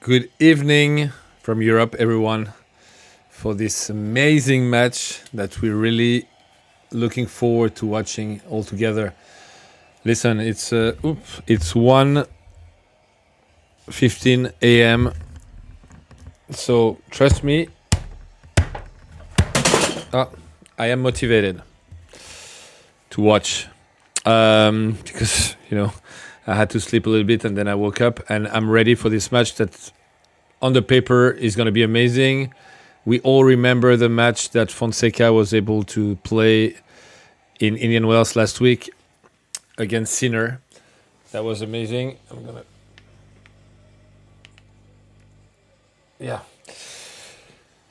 Good evening from Europe, everyone, for this amazing match that we're really looking forward to watching all together. Listen, it's 1:15 a.m. So trust me, I am motivated to watch because I had to sleep a little bit and then I woke up and I'm ready for this match that on the paper is going to be amazing. We all remember the match that Fonseca was able to play in Indian Wells last week against Sinner. That was amazing. Yeah.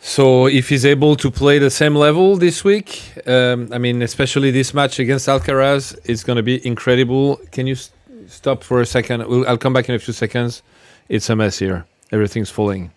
So if he's able to play the same level this week, especially this match against Alcaraz, it's going to be incredible. Can you stop for a second? I'll come back in a few seconds. It's a mess here. Everything's falling.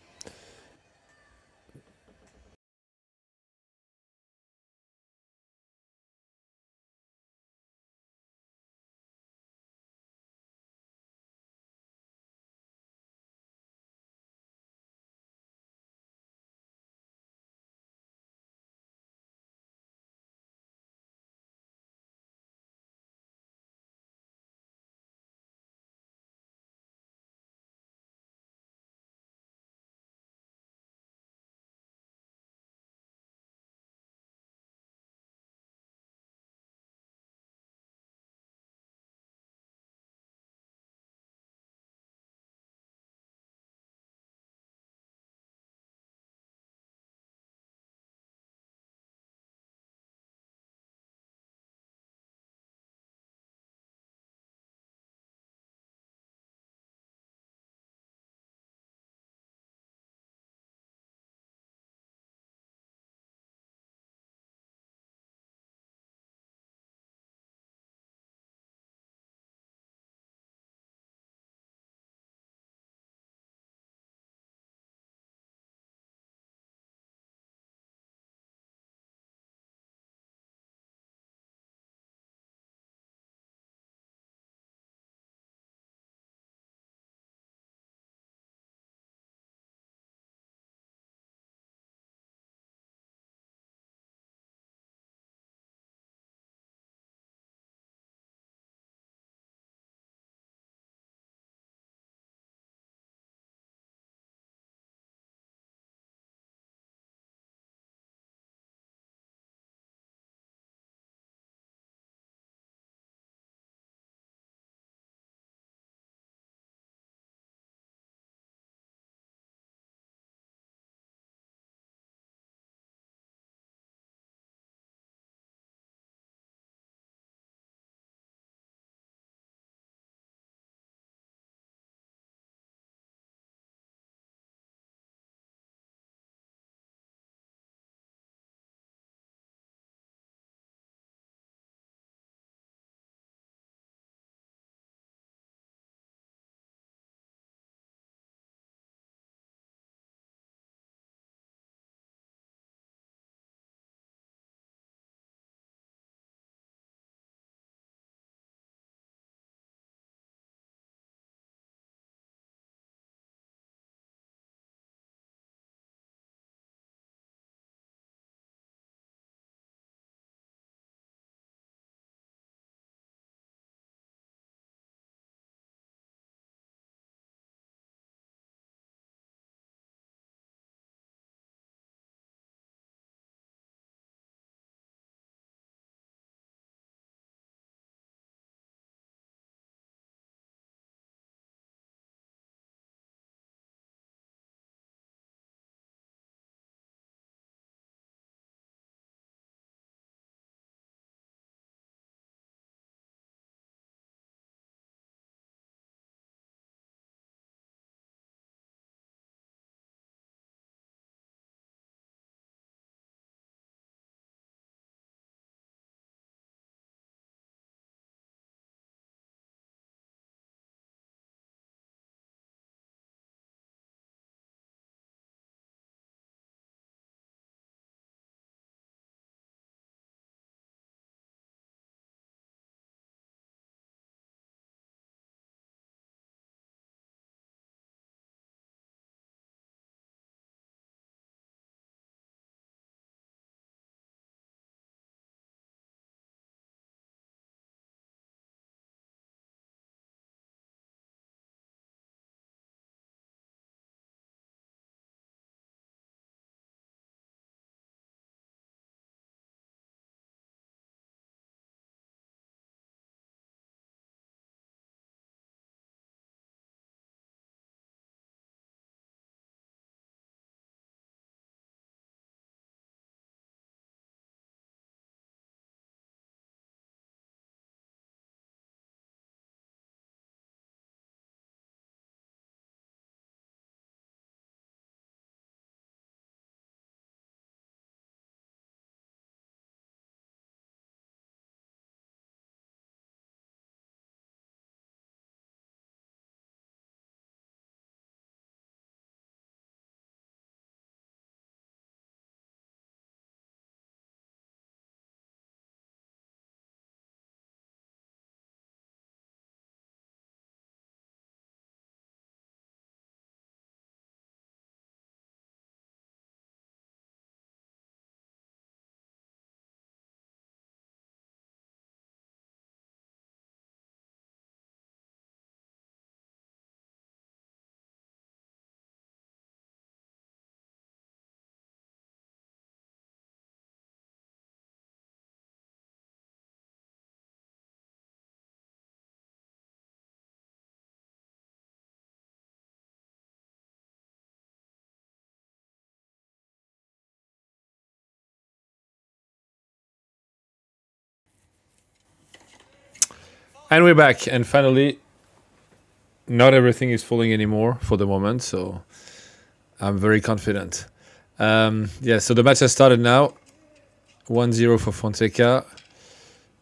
And we're back. And finally, not everything is falling anymore for the moment. So I'm very confident. So the match has started now. 1-0 for Fonseca.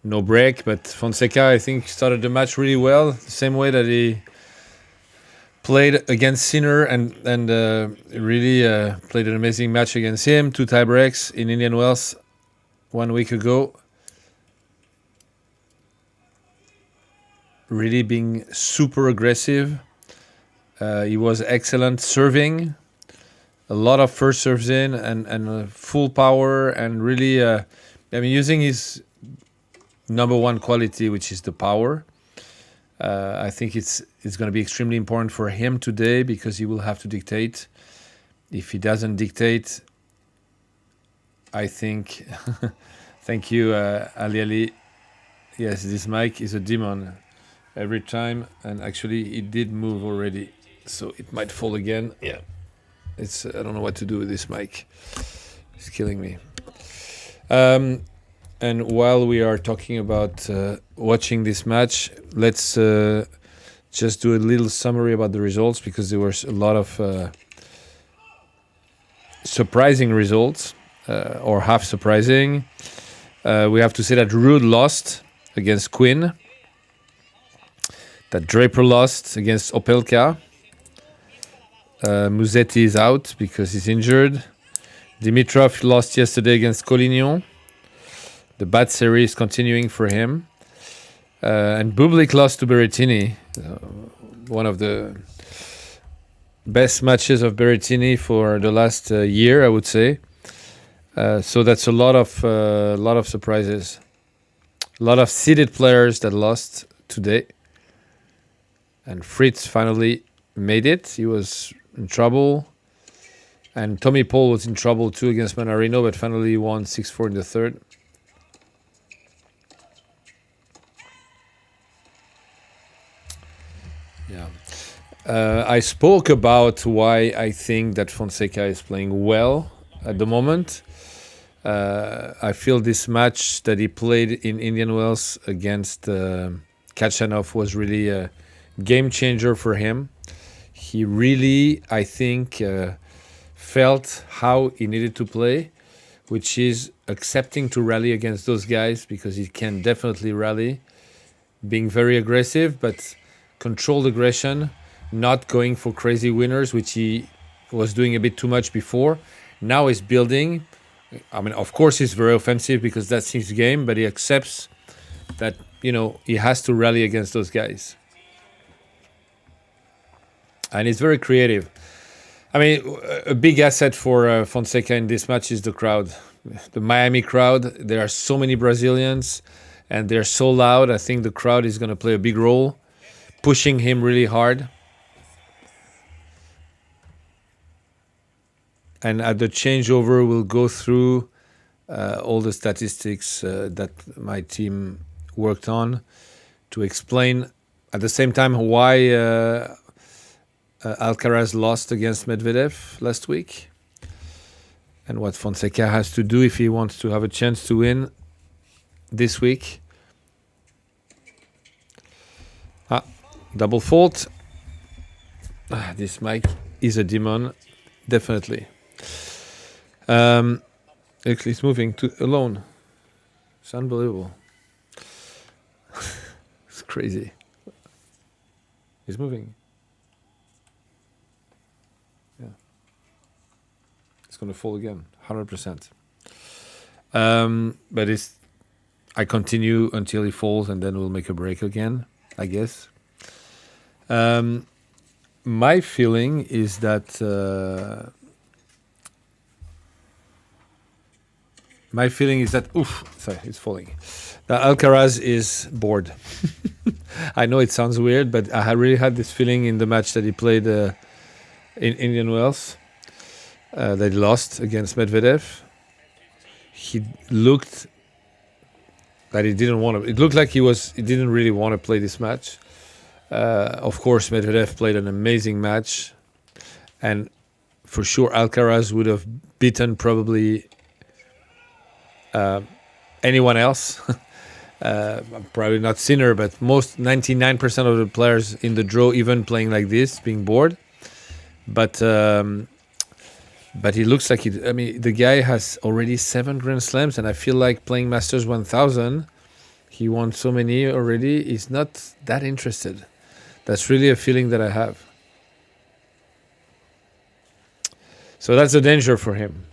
No break, but Fonseca, I think, started the match really well. The same way that he played against Sinner and really played an amazing match against him. 2 tie breaks in Indian Wells 1 week ago. Really being super aggressive. He was excellent serving. A lot of first serves in and full power and really, using his number one quality, which is the power. I think it's going to be extremely important for him today because he will have to dictate. If he doesn't dictate, I think, thank you, Ali Ali. Yes, this mic is a demon every time, and actually it did move already, so it might fall again. Yeah, I don't know what to do with this mic. It's killing me. And while we are talking about watching this match, let's just do a little summary about the results because there was a lot of surprising results or half surprising. We have to say that Rude lost against Quinn, that Draper lost against Opelka. Musetti is out because he's injured. Dimitrov lost yesterday against Collignon. The bad series is continuing for him. And Bublik lost to Berrettini. One of the best matches of Berrettini for the last year, I would say. So that's a lot of surprises. A lot of seeded players that lost today. And Fritz finally made it. He was in trouble. And Tommy Paul was in trouble too against Manarino, but finally won 6-4 in the third. Yeah. I spoke about why I think that Fonseca is playing well at the moment. I feel this match that he played in Indian Wells against Kachanov was really a game changer for him. He really, I think, felt how he needed to play, which is accepting to rally against those guys because he can definitely rally, being very aggressive, but controlled aggression, not going for crazy winners, which he was doing a bit too much before. Now he's building. I mean, of course, he's very offensive because that's his game, but he accepts that, he has to rally against those guys. And he's very creative. I mean, a big asset for Fonseca in this match is the crowd. The Miami crowd, there are so many Brazilians and they're so loud. I think the crowd is going to play a big role, pushing him really hard. And at the changeover, we'll go through all the statistics that my team worked on to explain at the same time why Alcaraz lost against Medvedev last week and what Fonseca has to do if he wants to have a chance to win this week. Double fault. This mic is a demon, definitely. Actually, it's moving alone. It's unbelievable. It's crazy. It's moving. Yeah. It's going to fall again, 100%. But I continue until he falls and then we'll make a break again, I guess. My feeling is that sorry, it's falling. That Alcaraz is bored. I know it sounds weird, but I really had this feeling in the match that he played in Indian Wells that he lost against Medvedev. He looked that he didn't want to. It looked like he didn't really want to play this match. Of course, Medvedev played an amazing match, and for sure Alcaraz would have beaten probably anyone else Probably not Sinner, but most 99% of the players in the draw, even playing like this, being bored. But he looks like it. I mean, the guy has already 7 Grand Slams, and I feel like playing Masters 1000. He won so many already. He's not that interested. That's really a feeling that I have. So that's a danger for him.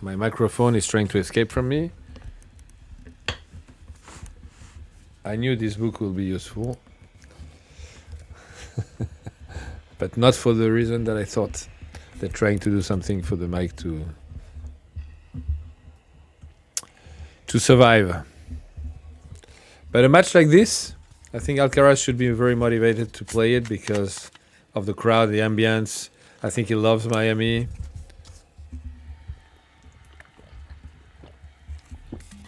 My microphone is trying to escape from me. I knew this book will be useful. But not for the reason that I thought. They're trying to do something for the mic to survive. But a match like this, I think Alcaraz should be very motivated to play it because of the crowd, the ambience. I think he loves Miami.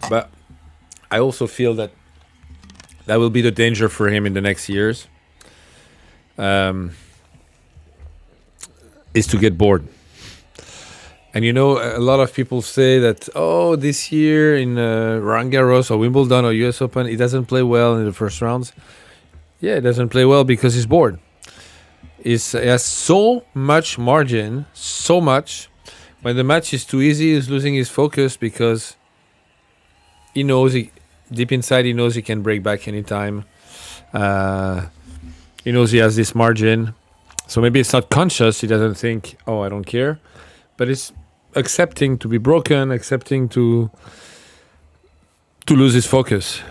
But I also feel that will be the danger for him in the next years. Is to get bored. And a lot of people say that, this year in Roland Garros or Wimbledon or US Open, he doesn't play well in the first rounds. Yeah, he doesn't play well because he's bored. He has so much margin, so much. When the match is too easy, he's losing his focus because he knows, deep inside, he knows he can break back anytime. He knows he has this margin. So maybe it's not conscious. He doesn't think, I don't care. But it's accepting to be broken, accepting to lose his focus.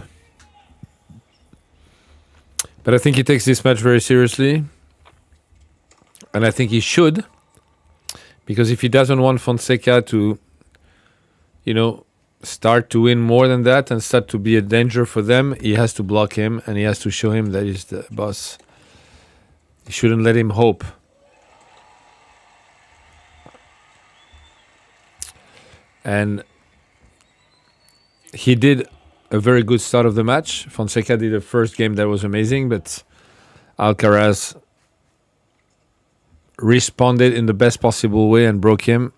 But I think he takes this match very seriously. And I think he should. Because if he doesn't want Fonseca to, start to win more than that and start to be a danger for them, he has to block him and he has to show him that he's the boss. You shouldn't let him hope. And he did a very good start of the match. Fonseca did a first game that was amazing, but Alcaraz responded in the best possible way and broke him.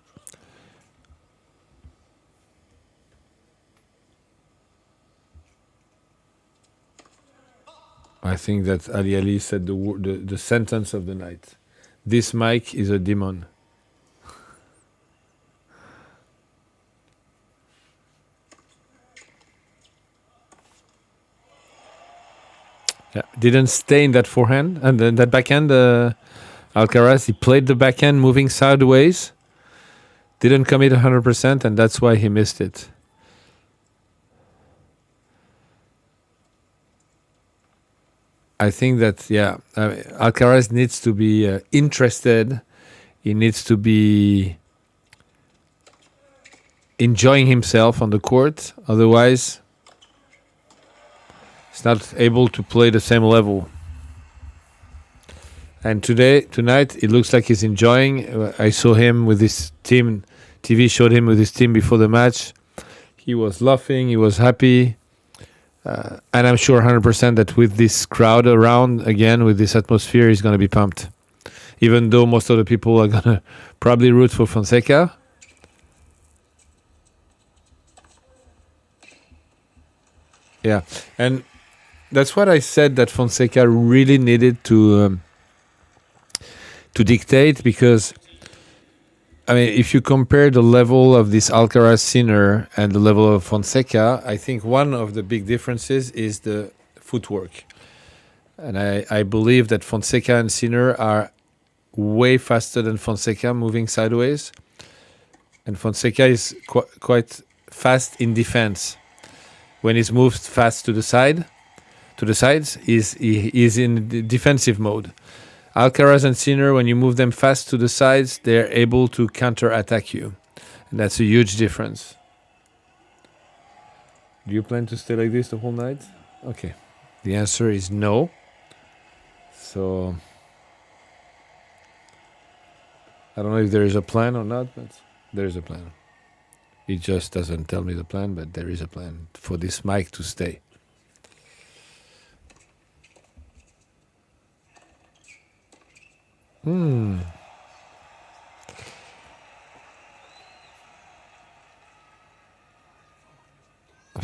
I think that Ali said the sentence of the night. This mic is a demon. Yeah, didn't stay in that forehand and then that backhand. Alcaraz, he played the backhand moving sideways. Didn't commit 100%, and that's why he missed it. I think that, Alcaraz needs to be interested. He needs to be enjoying himself on the court. Otherwise, he's not able to play the same level. And tonight, it looks like he's enjoying. I saw him with his team. TV showed him with his team before the match. He was laughing. He was happy. And I'm sure 100% that with this crowd around, again, with this atmosphere, he's going to be pumped. Even though most of the people are going to probably root for Fonseca. Yeah. And that's what I said, that Fonseca really needed to dictate, because I mean, if you compare the level of this Alcaraz Sinner and the level of Fonseca, I think one of the big differences is the footwork. And I believe that Fonseca and Sinner are way faster than Fonseca moving sideways. And Fonseca is quite fast in defense. When he's moved fast to the sides, he's in the defensive mode. Alcaraz and Sinner, when you move them fast to the sides, they're able to counter-attack you. And that's a huge difference. Do you plan to stay like this the whole night? Okay. The answer is no. So, I don't know if there is a plan or not, but there is a plan. He just doesn't tell me the plan, but there is a plan for this mic to stay.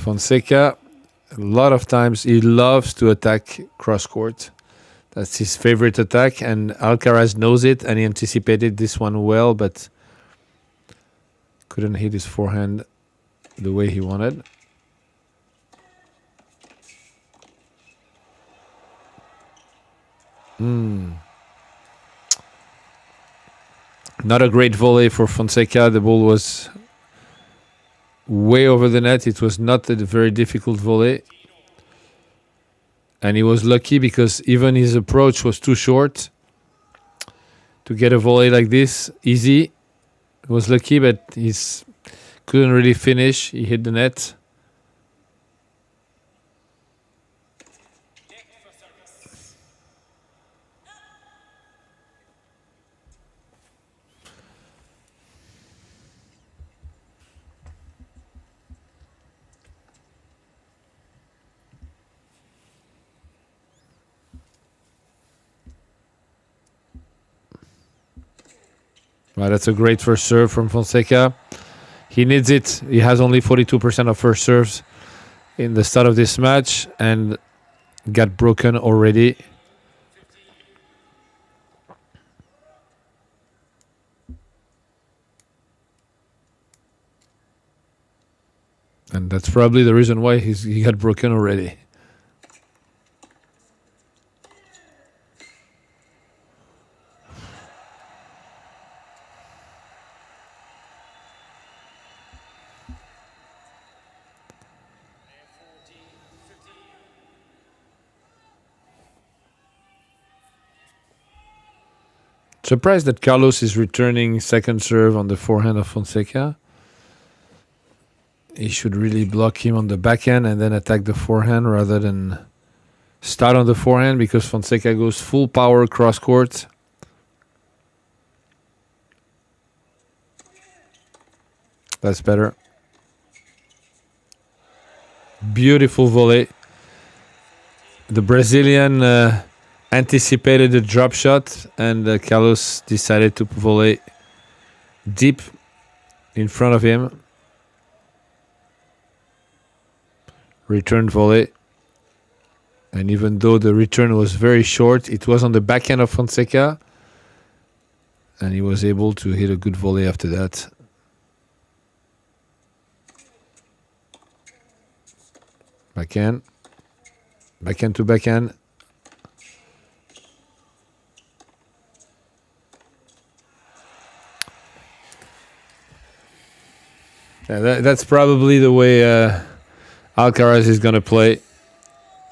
Fonseca, a lot of times he loves to attack cross court. That's his favorite attack, and Alcaraz knows it, and he anticipated this one well, but couldn't hit his forehand the way he wanted. Not a great volley for Fonseca. The ball was way over the net. It was not a very difficult volley. And he was lucky because even his approach was too short to get a volley like this easy. He was lucky, but he couldn't really finish. He hit the net. Well, that's a great first serve from Fonseca. He needs it. He has only 42% of first serves in the start of this match and got broken already. And that's probably the reason why he got broken already. Surprised that Carlos is returning second serve on the forehand of Fonseca. He should really block him on the backhand and then attack the forehand rather than start on the forehand, because Fonseca goes full power cross court. That's better. Beautiful volley. The Brazilian anticipated the drop shot, and Carlos decided to volley deep in front of him. Return volley. And even though the return was very short, it was on the backhand of Fonseca, and he was able to hit a good volley after that. Backhand. Backhand to backhand. Yeah, that's probably the way Alcaraz is going to play.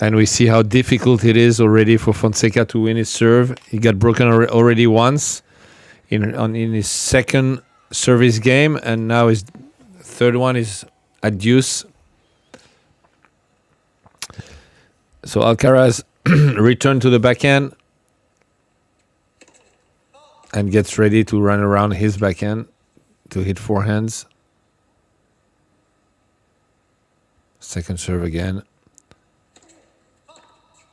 And we see how difficult it is already for Fonseca to win his serve. He got broken already once in his second service game, and now his third one is at deuce. So Alcaraz returned to the backhand and gets ready to run around his backhand to hit forehands. Second serve again.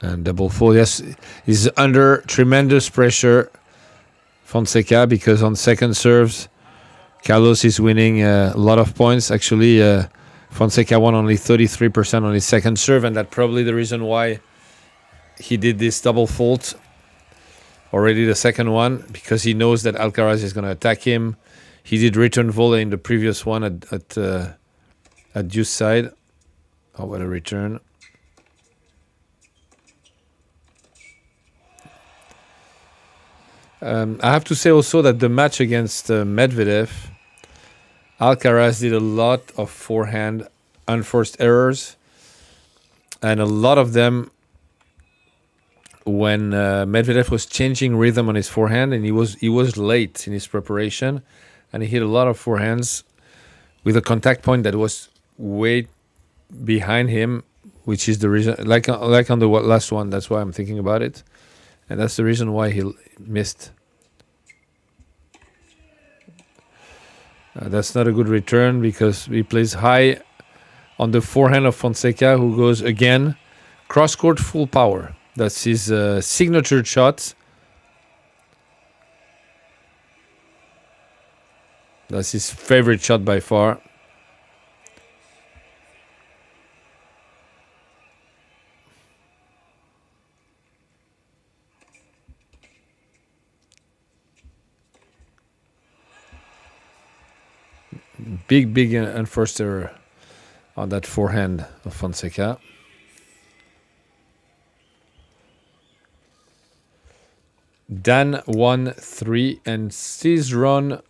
And double fault. Yes, he's under tremendous pressure, Fonseca, because on second serves, Carlos is winning a lot of points. Actually, Fonseca won only 33% on his second serve, and that's probably the reason why he did this double fault. Already the second one, because he knows that Alcaraz is going to attack him. He did return volley in the previous one at deuce side. Oh, what a return. I have to say also that the match against Medvedev, Alcaraz did a lot of forehand unforced errors, and a lot of them when Medvedev was changing rhythm on his forehand, and he was late in his preparation, and he hit a lot of forehands with a contact point that was way behind him, which is the reason, like on the last one. That's why I'm thinking about it, and that's the reason why he missed. That's not a good return because he plays high on the forehand of Fonseca, who goes again cross court full power. That's his signature shot. That's his favorite shot by far. Big unforced error on that forehand of Fonseca. Dan 1-3 and Cizron,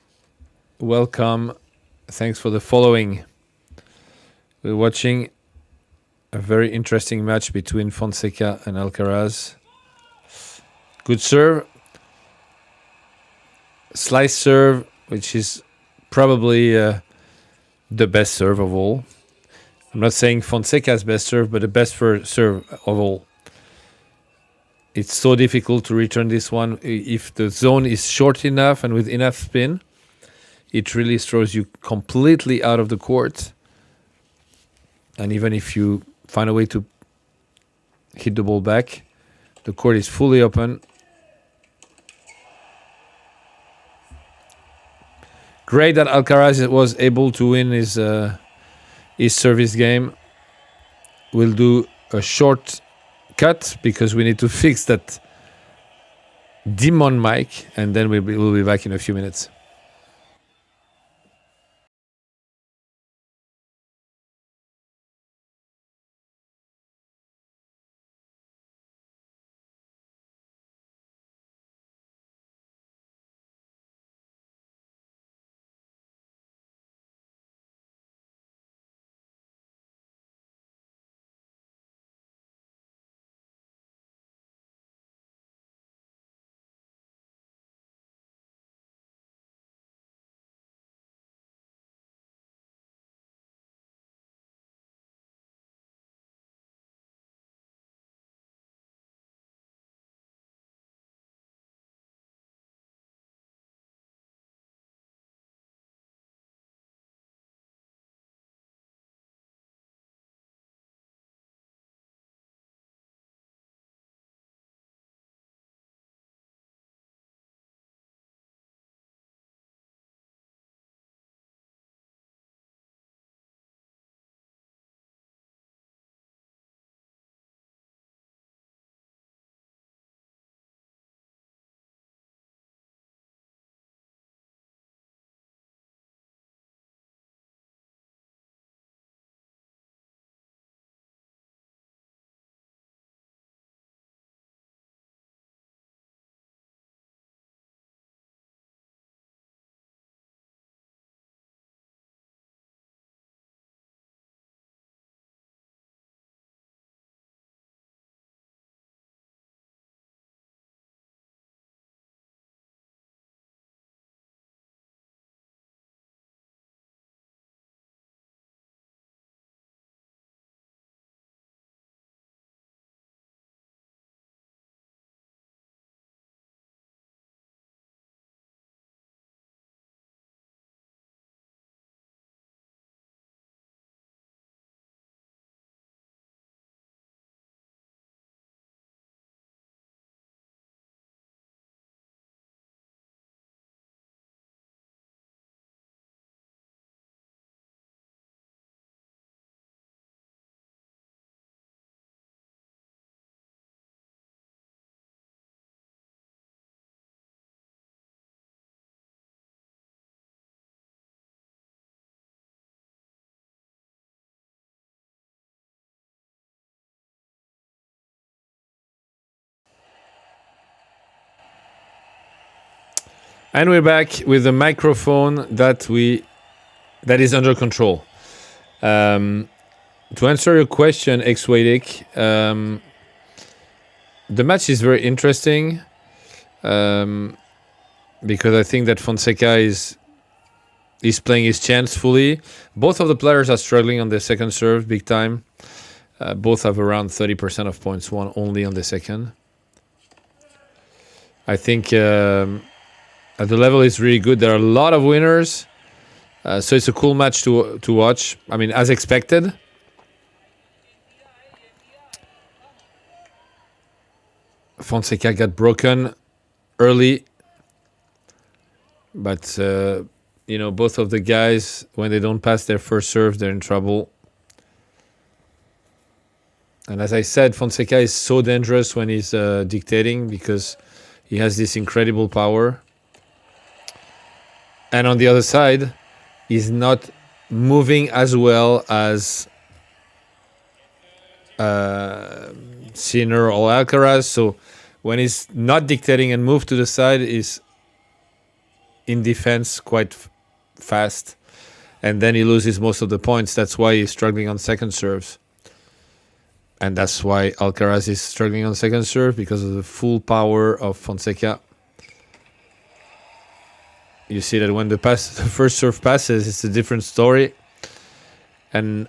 welcome. Thanks for the following. We're watching a very interesting match between Fonseca and Alcaraz. Good serve. Slice serve, which is probably the best serve of all. I'm not saying Fonseca's best serve, but the best serve of all. It's so difficult to return this one. If the zone is short enough and with enough spin, it really throws you completely out of the court. And even if you find a way to hit the ball back, the court is fully open. Great that Alcaraz was able to win his service game. We'll do a short cut because we need to fix that demon mic, and then we'll be back in a few minutes. And we're back with a microphone that is under control. To answer your question, Exwadic, the match is very interesting because I think that Fonseca is playing his chance fully. Both of the players are struggling on the second serve big time. Both have around 30% of points, one only on the second. I think the level is really good. There are a lot of winners. So it's a cool match to watch. I mean, as expected. Fonseca got broken early. But, both of the guys, when they don't pass their first serve, they're in trouble. And as I said, Fonseca is so dangerous when he's dictating because he has this incredible power. And on the other side, he's not moving as well as Sinner or Alcaraz. So when he's not dictating and move to the side, is in defense quite fast, and then he loses most of the points. That's why he's struggling on second serves, and that's why Alcaraz is struggling on second serve, because of the full power of Fonseca. You see that when the first serve passes, it's a different story. And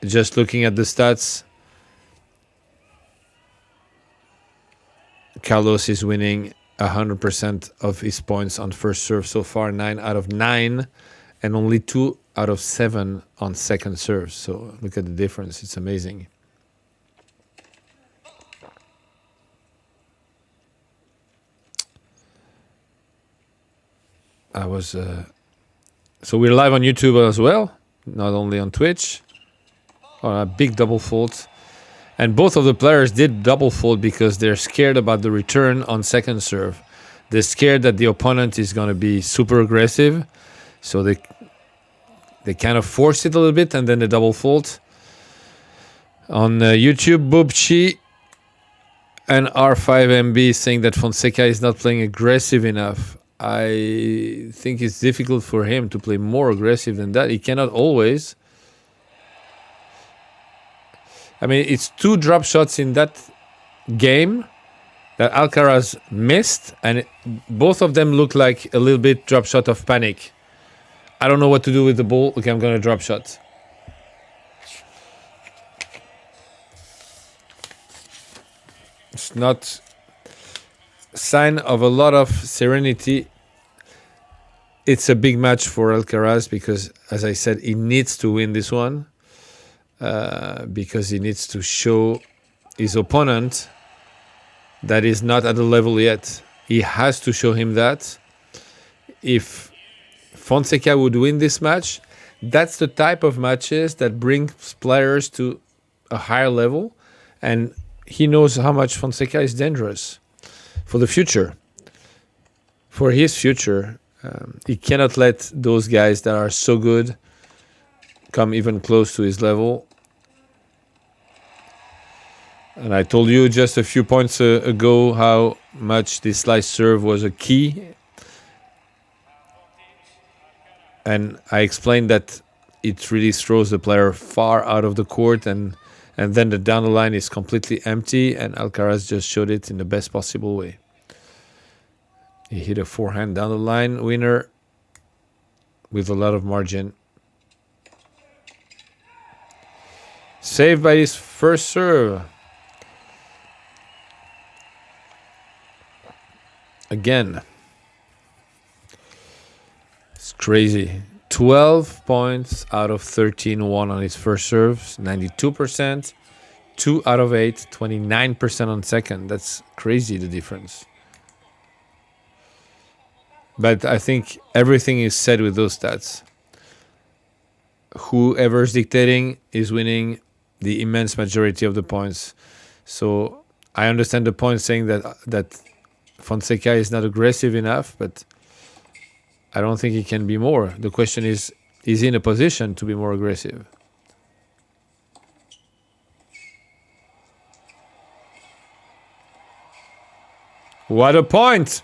just looking at the stats, Carlos is winning 100% of his points on first serve so far, 9 out of 9, and only 2 out of 7 on second serve. So look at the difference. It's amazing. So we're live on YouTube as well, not only on Twitch. Oh, a big double fault. And both of the players did double fault because they're scared about the return on second serve. They're scared that the opponent is going to be super aggressive. So they kind of force it a little bit, and then they double fault. On YouTube, Boobchi and R5MB saying that Fonseca is not playing aggressive enough. I think it's difficult for him to play more aggressive than that. He cannot always. I mean, it's 2 drop shots in that game that Alcaraz missed, and both of them look like a little bit drop shot of panic. I don't know what to do with the ball. Okay, I'm going to drop shot. It's not a sign of a lot of serenity. It's a big match for Alcaraz because, as I said, he needs to win this one. Because he needs to show his opponent that he's not at the level yet. He has to show him that. If Fonseca would win this match, that's the type of matches that bring players to a higher level, and he knows how much Fonseca is dangerous for the future. For his future, he cannot let those guys that are so good come even close to his level. And I told you just a few points ago how much this slice serve was a key. And I explained that it really throws the player far out of the court, and then the down the line is completely empty, and Alcaraz just showed it in the best possible way. He hit a forehand down the line winner with a lot of margin. Saved by his first serve. Again. It's crazy. 12 points out of 13 won on his first serves. 92%. 2 out of 8. 29% on second. That's crazy, the difference. But I think everything is said with those stats. Whoever's dictating is winning the immense majority of the points. So I understand the point saying that Fonseca is not aggressive enough, but I don't think he can be more. The question is he in a position to be more aggressive? What a point!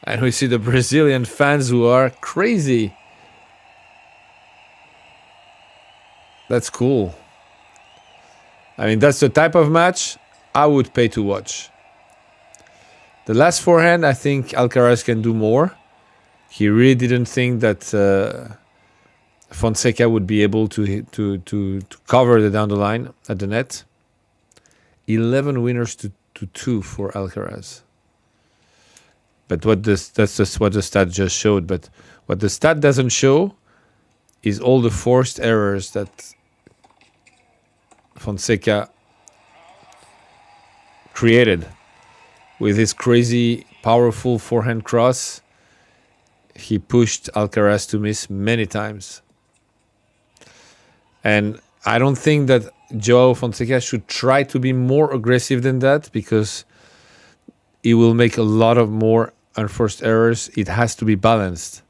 And we see the Brazilian fans who are crazy. That's cool. I mean, that's the type of match I would pay to watch. The last forehand, I think Alcaraz can do more. He really didn't think that Fonseca would be able to cover the down the line at the net. 11 winners to 2 for Alcaraz. But that's just what the stat just showed. But what the stat doesn't show is all the forced errors that Fonseca created. With his crazy, powerful forehand cross, he pushed Alcaraz to miss many times. And I don't think that Joao Fonseca should try to be more aggressive than that, because he will make a lot of more unforced errors. It has to be balanced.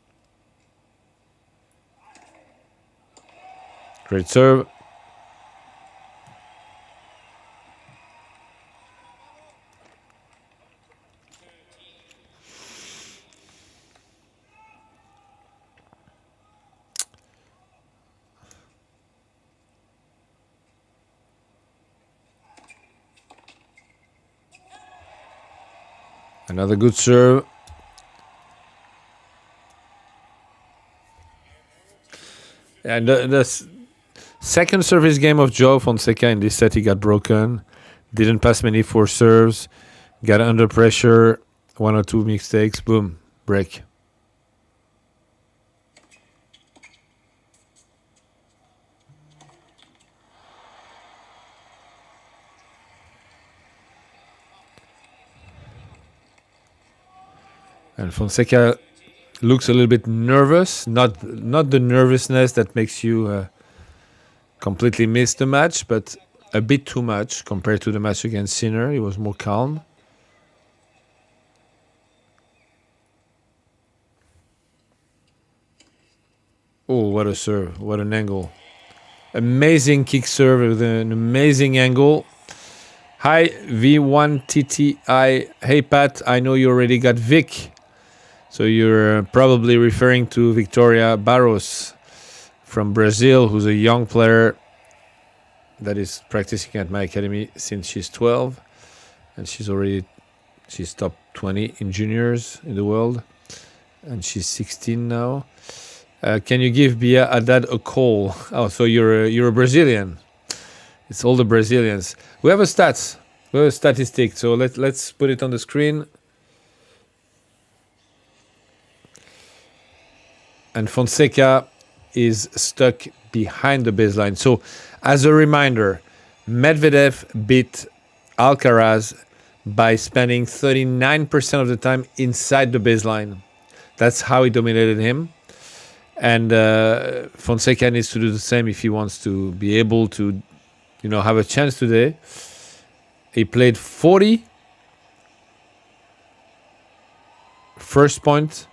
Great serve. Another good serve. And the second service game of Joe Fonseca in this set, he got broken. Didn't pass many forced serves. Got under pressure. 1 or 2 mistakes. Boom. Break. And Fonseca looks a little bit nervous. Not the nervousness that makes you completely miss the match, but a bit too much compared to the match against Sinner. He was more calm. Oh, what a serve. What an angle. Amazing kick serve with an amazing angle. Hi, V1TTI. Hey, Pat, I know you already got Vic. So you're probably referring to Victoria Barros from Brazil, who's a young player that is practicing at my academy since she's 12. And she's top 20 in juniors in the world. And she's 16 now. Can you give Bia Haddad a call? Oh, so you're a Brazilian. It's all the Brazilians. We have a stats. We have a statistic. So let's put it on the screen. And Fonseca is stuck behind the baseline. So, as a reminder, Medvedev beat Alcaraz by spending 39% of the time inside the baseline. That's how he dominated him. And Fonseca needs to do the same if he wants to be able to, have a chance today. He played 40 first point.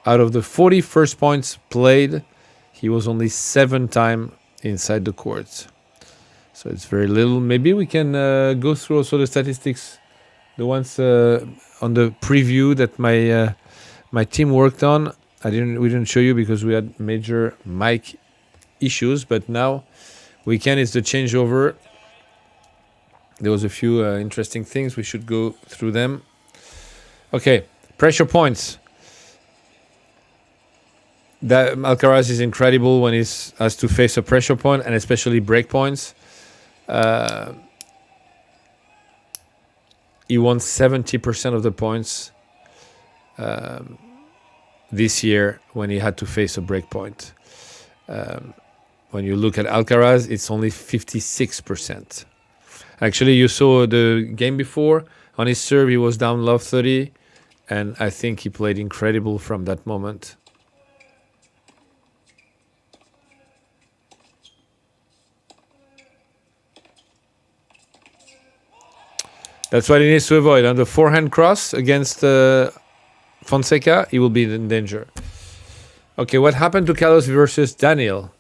Out of the 40 first points played, he was only 7 times inside the court. So it's very little. Maybe we can go through also the statistics, the ones on the preview that my team worked on. We didn't show you because we had major mic issues, but now we can. It's the changeover. There was a few interesting things. We should go through them. Okay, pressure points. That Alcaraz is incredible when he has to face a pressure point, and especially break points. He won 70% of the points this year when he had to face a break point. When you look at Alcaraz, it's only 56%. Actually, you saw the game before. On his serve, he was down love 30, and I think he played incredible from that moment. That's what he needs to avoid. On the forehand cross against Fonseca, he will be in danger. Okay, what happened to Carlos versus Daniel?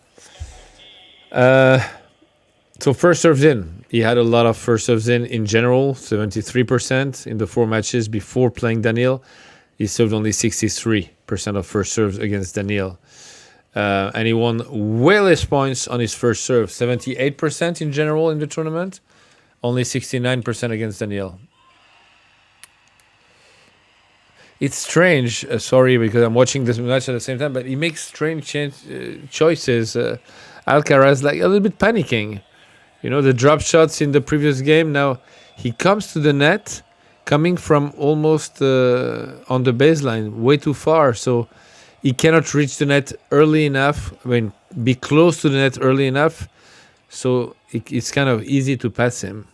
So first serves in. He had a lot of first serves in general, 73% in the 4 matches before playing Daniel. He served only 63% of first serves against Daniel. And he won way less points on his first serve, 78% in general in the tournament. Only 69% against Daniel. It's strange. Sorry, because I'm watching this match at the same time, but he makes strange choices. Alcaraz, like a little bit panicking. The drop shots in the previous game. Now he comes to the net, coming from almost on the baseline, way too far. So he cannot reach the net early enough. Be close to the net early enough. So it's kind of easy to pass him.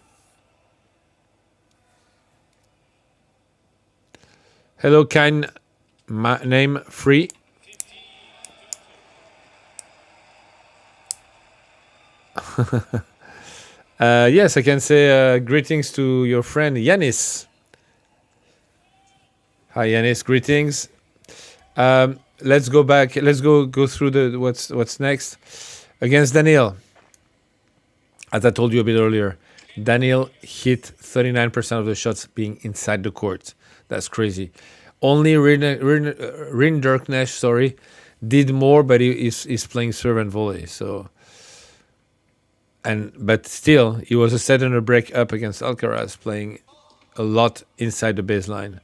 Hello, kind name free. Yes, I can say greetings to your friend Yanis. Hi, Yanis. Greetings. Let's go back. Let's go through the what's next against Daniel. As I told you a bit earlier, Daniel hit 39% of the shots being inside the court. That's crazy. Only Rinderknecht, sorry, did more, but he's playing serve and volley. So, but still, he was a set and a break up against Alcaraz, playing a lot inside the baseline.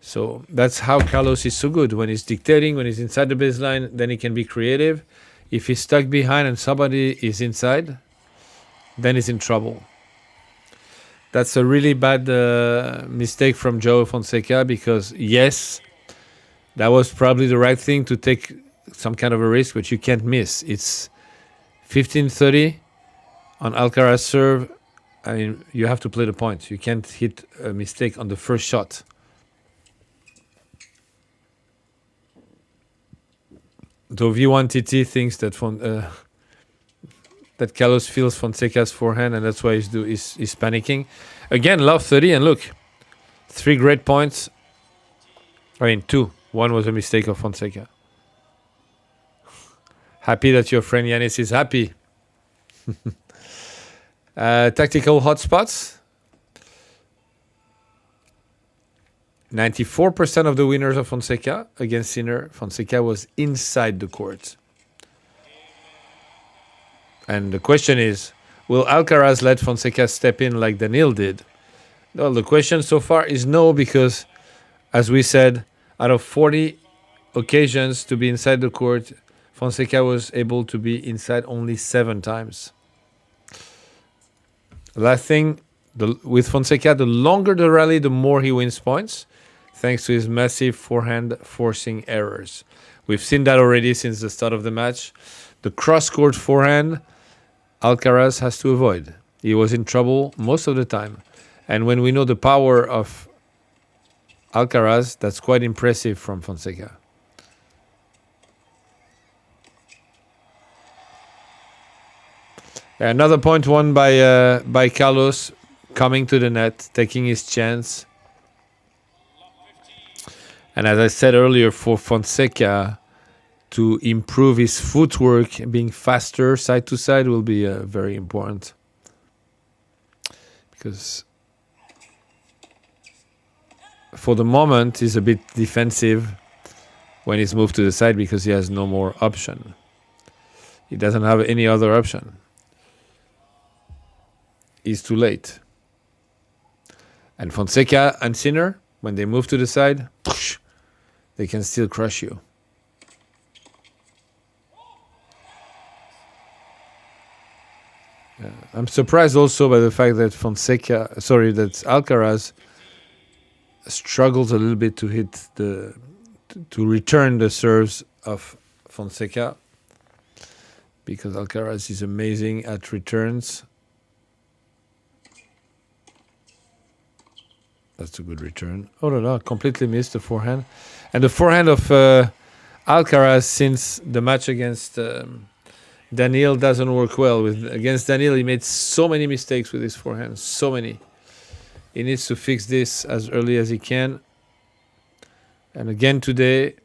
So that's how Carlos is so good. When he's dictating, when he's inside the baseline, then he can be creative. If he's stuck behind and somebody is inside, then he's in trouble. That's a really bad mistake from João Fonseca because, yes, that was probably the right thing to take some kind of a risk, but you can't miss. It's 15-30 on Alcaraz serve. I mean, you have to play the point. You can't hit a mistake on the first shot. So V1TT thinks that that Carlos feels Fonseca's forehand, and that's why he's panicking. Again, love 30, and look, 3 great points. I mean, 2. 1 was a mistake of Fonseca. Happy that your friend Yanis is happy. Tactical hotspots. 94% of the winners of Fonseca against Sinner. Fonseca was inside the court. And the question is, will Alcaraz let Fonseca step in like Daniil did? Well, the question so far is no, because, as we said, out of 40 occasions to be inside the court, Fonseca was able to be inside only 7 times. Last thing, with Fonseca, the longer the rally, the more he wins points, thanks to his massive forehand forcing errors. We've seen that already since the start of the match. The cross-court forehand, Alcaraz has to avoid. He was in trouble most of the time. And when we know the power of Alcaraz, that's quite impressive from Fonseca. Another point won by Carlos, coming to the net, taking his chance. And as I said earlier, for Fonseca to improve his footwork, being faster side to side will be very important. Because for the moment, he's a bit defensive when he's moved to the side because he has no more option. He doesn't have any other option. He's too late. And Fonseca and Sinner, when they move to the side, they can still crush you. I'm surprised also by the fact that that Alcaraz struggles a little bit to hit to return the serves of Fonseca, because Alcaraz is amazing at returns. That's a good return. Oh no, completely missed the forehand. And the forehand of Alcaraz since the match against Daniil doesn't work well. Against Daniil, he made so many mistakes with his forehand. So many. He needs to fix this as early as he can. And again today,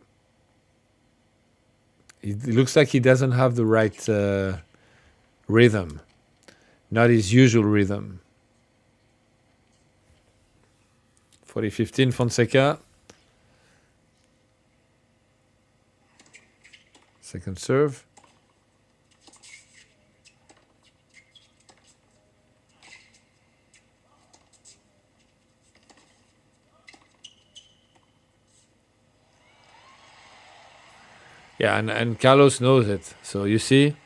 it looks like he doesn't have the right rhythm. Not his usual rhythm. 40-15 Fonseca. Second serve. Yeah, and Carlos knows it. So you see,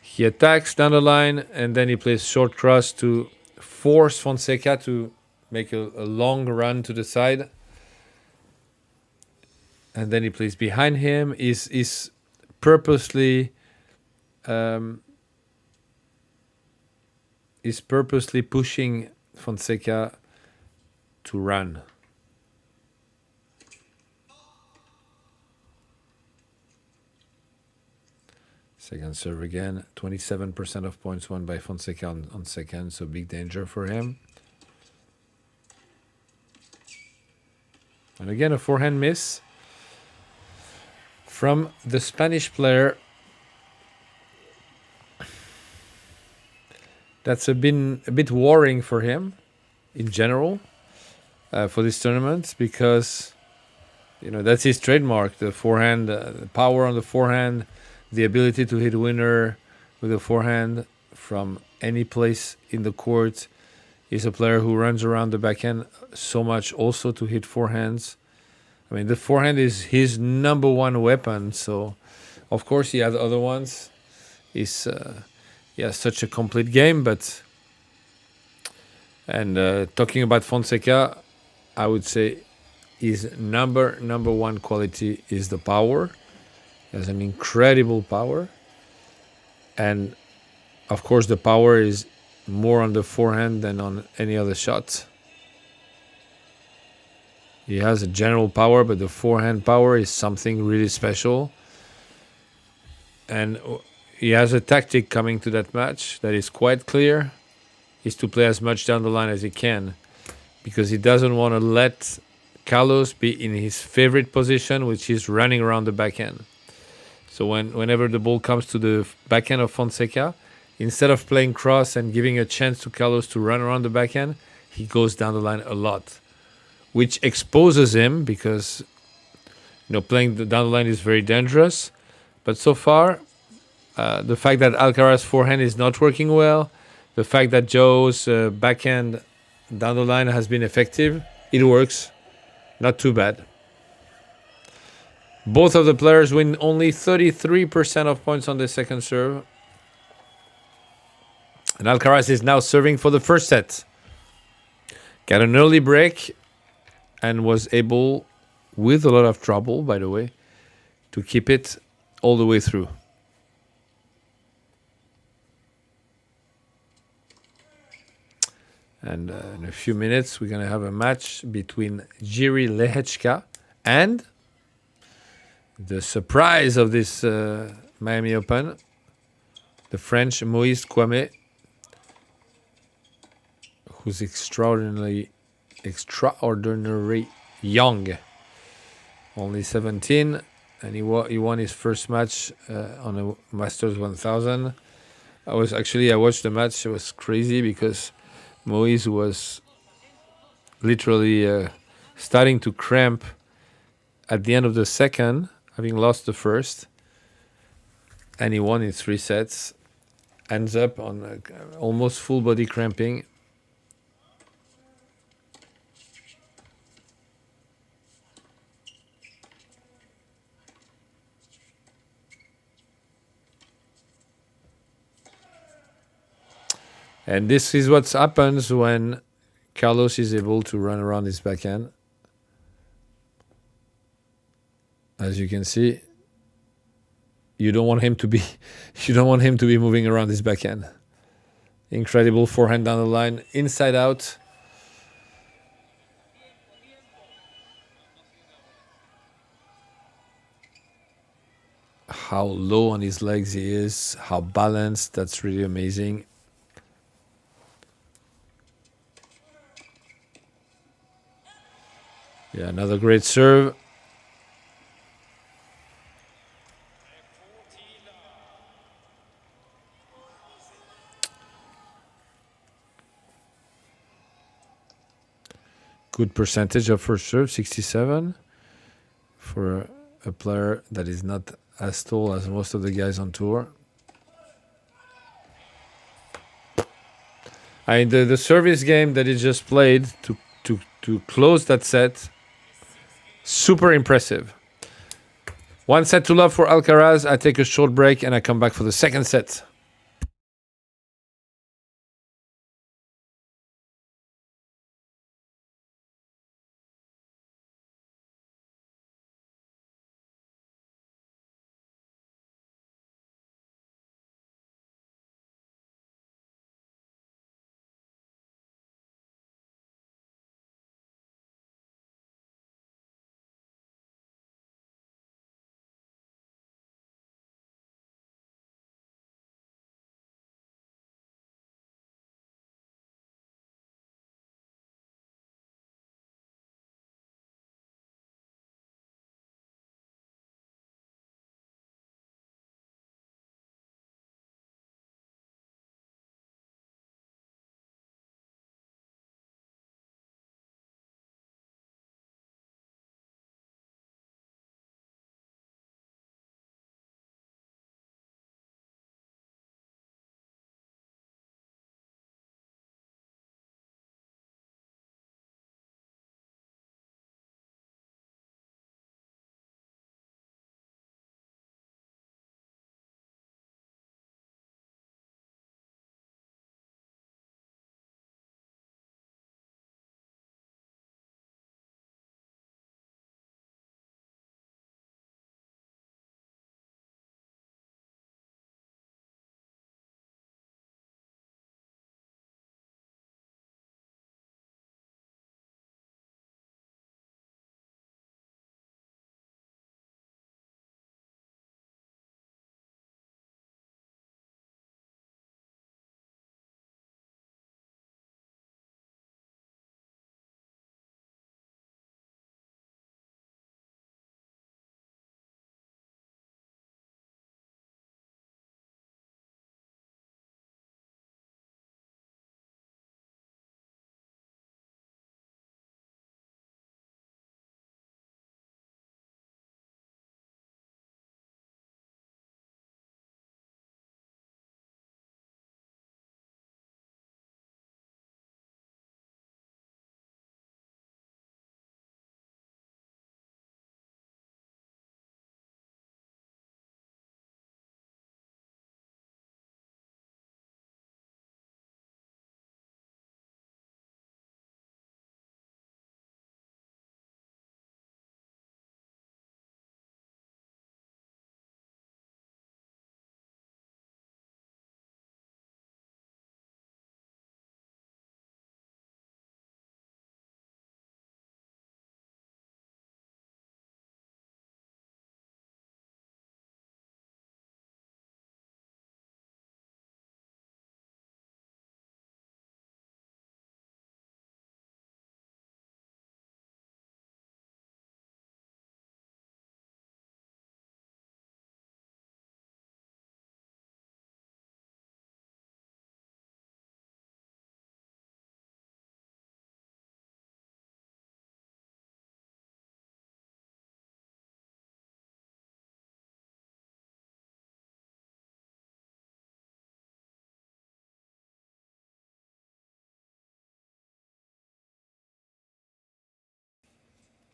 he attacks down the line and then he plays short cross to force Fonseca to make a long run to the side. And then he plays behind him. Is purposely pushing Fonseca to run. Second serve again. 27% of points won by Fonseca on second, so big danger for him. And again, a forehand miss from the Spanish player. That's been a bit worrying for him in general for this tournament, because that's his trademark: the forehand, the power on the forehand, the ability to hit winner with a forehand from any place in the court. He's a player who runs around the backhand so much also to hit forehands. I mean, the forehand is his number one weapon. So, of course, he has other ones. He has such a complete game. Talking about Fonseca, I would say his number one quality is the power. He has an incredible power. And, of course, the power is more on the forehand than on any other shot. He has a general power, but the forehand power is something really special. And he has a tactic coming to that match that is quite clear, is to play as much down the line as he can, because he doesn't want to let Carlos be in his favorite position, which is running around the backhand. So whenever the ball comes to the backhand of Fonseca, instead of playing cross and giving a chance to Carlos to run around the backhand, he goes down the line a lot, which exposes him, because playing down the line is very dangerous. But so far, the fact that Alcaraz's forehand is not working well, the fact that Joe's backhand down the line has been effective, it works. Not too bad. Both of the players win only 33% of points on the second serve. And Alcaraz is now serving for the first set. Got an early break and was able, with a lot of trouble, by the way, to keep it all the way through. And in a few minutes, we're going to have a match between Jiří Lehečka and the surprise of this Miami Open, the French Moïse Kouamé, who's extraordinarily young, only 17, and he won his first match on a Masters 1000. I watched the match. It was crazy because Moïse was literally starting to cramp at the end of the second, having lost the first, and he won in 3 sets. Ends up on almost full body cramping. And this is what happens when Carlos is able to run around his backhand. As you can see, you don't want him to be moving around his backhand. Incredible forehand down the line, inside out. How low on his legs he is, how balanced, that's really amazing. Yeah, another great serve. Good percentage of first serve, 67, for a player that is not as tall as most of the guys on tour. The service game that he just played to close that set, super impressive. 1-0 for Alcaraz. I take a short break and I come back for the second set.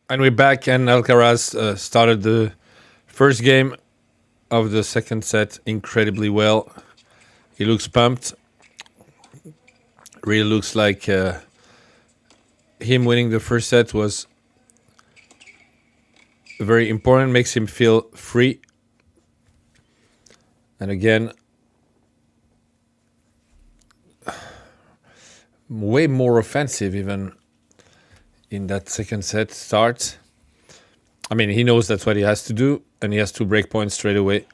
And we're back, and Alcaraz started the first game of the second set incredibly well. He looks pumped. Really looks like him winning the first set was very important, makes him feel free. And again, way more offensive even in that second set start. I mean, he knows that's what he has to do, and he has to break points straight away.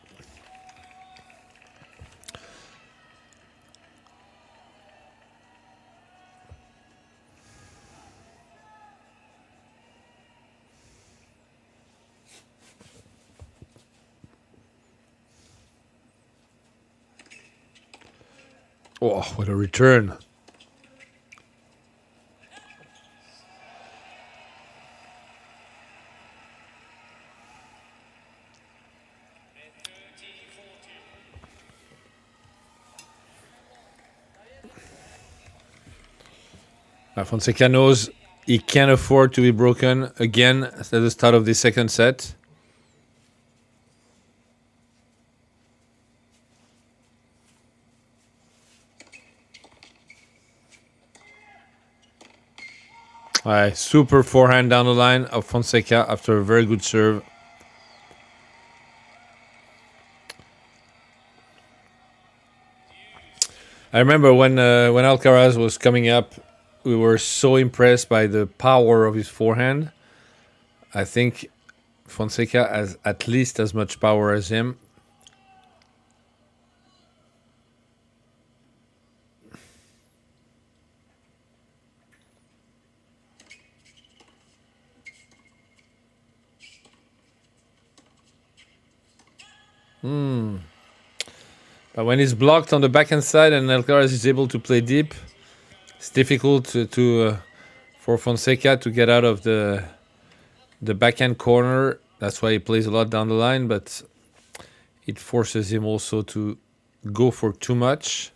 Oh, what a return. Fonseca knows he can't afford to be broken again at the start of the second set. Super forehand down the line of Fonseca after a very good serve. I remember when Alcaraz was coming up, we were so impressed by the power of his forehand. I think Fonseca has at least as much power as him. But when he's blocked on the backhand side and Alcaraz is able to play deep, it's difficult for Fonseca to get out of the backhand corner. That's why he plays a lot down the line, but it forces him also to go for too much.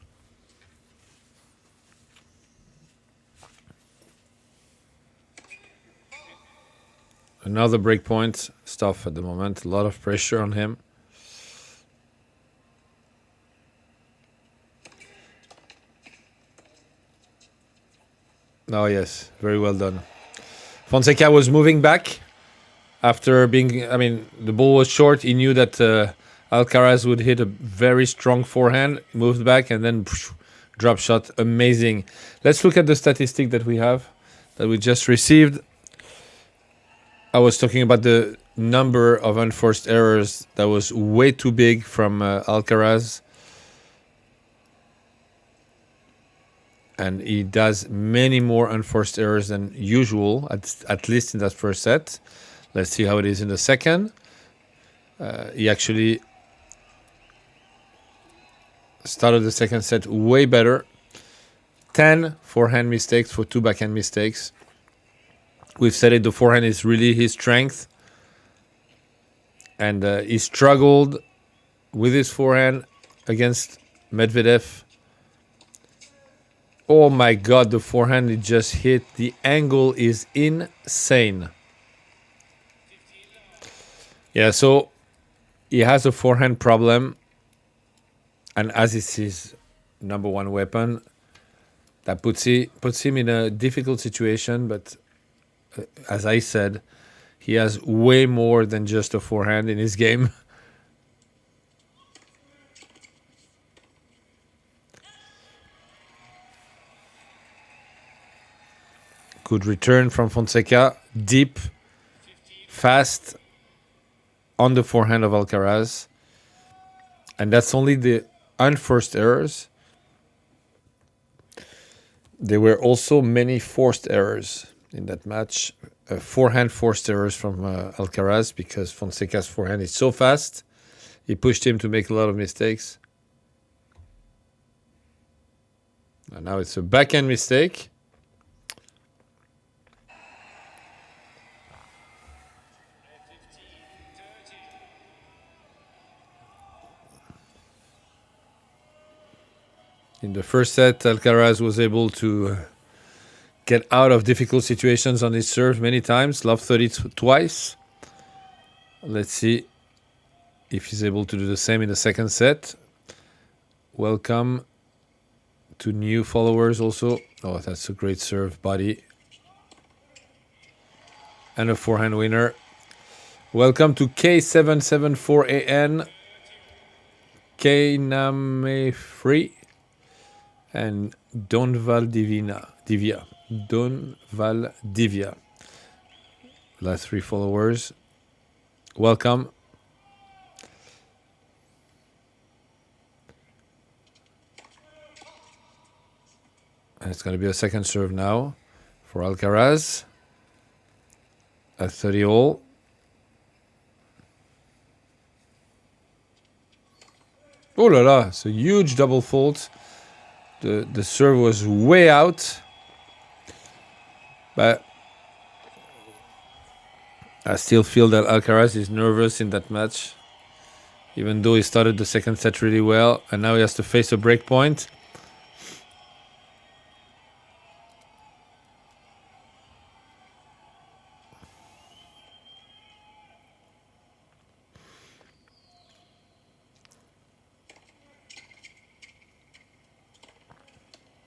Another break point stuff at the moment. A lot of pressure on him. Oh, yes. Very well done. Fonseca was moving back after being... I mean, the ball was short. He knew that Alcaraz would hit a very strong forehand. Moved back and then drop shot. Amazing. Let's look at the statistic that we have, that we just received. I was talking about the number of unforced errors that was way too big from Alcaraz. And he does many more unforced errors than usual, at least in that first set. Let's see how it is in the second. He actually started the second set way better. 10 forehand mistakes for 2 backhand mistakes. We've said it, the forehand is really his strength. And he struggled with his forehand against Medvedev. Oh my God, the forehand it just hit. The angle is insane. Yeah, so he has a forehand problem. And as it's his number one weapon, that puts him in a difficult situation. But as I said, he has way more than just a forehand in his game. Good return from Fonseca. Deep, fast, on the forehand of Alcaraz. And that's only the unforced errors. There were also many forced errors in that match. Forehand forced errors from Alcaraz because Fonseca's forehand is so fast. He pushed him to make a lot of mistakes. And now it's a backhand mistake. In the first set, Alcaraz was able to get out of difficult situations on his serve many times. Love 30 twice. Let's see if he's able to do the same in the second set. Welcome to new followers also. Oh, that's a great serve, body. And a forehand winner. Welcome to K774AN, K Free, and Donval Divya. Donval Divya. Last 3 followers. Welcome. And it's going to be a second serve now for Alcaraz at 30 all. Oh la la, it's a huge double fault. The serve was way out. But I still feel that Alcaraz is nervous in that match. Even though he started the second set really well. And now he has to face a break point.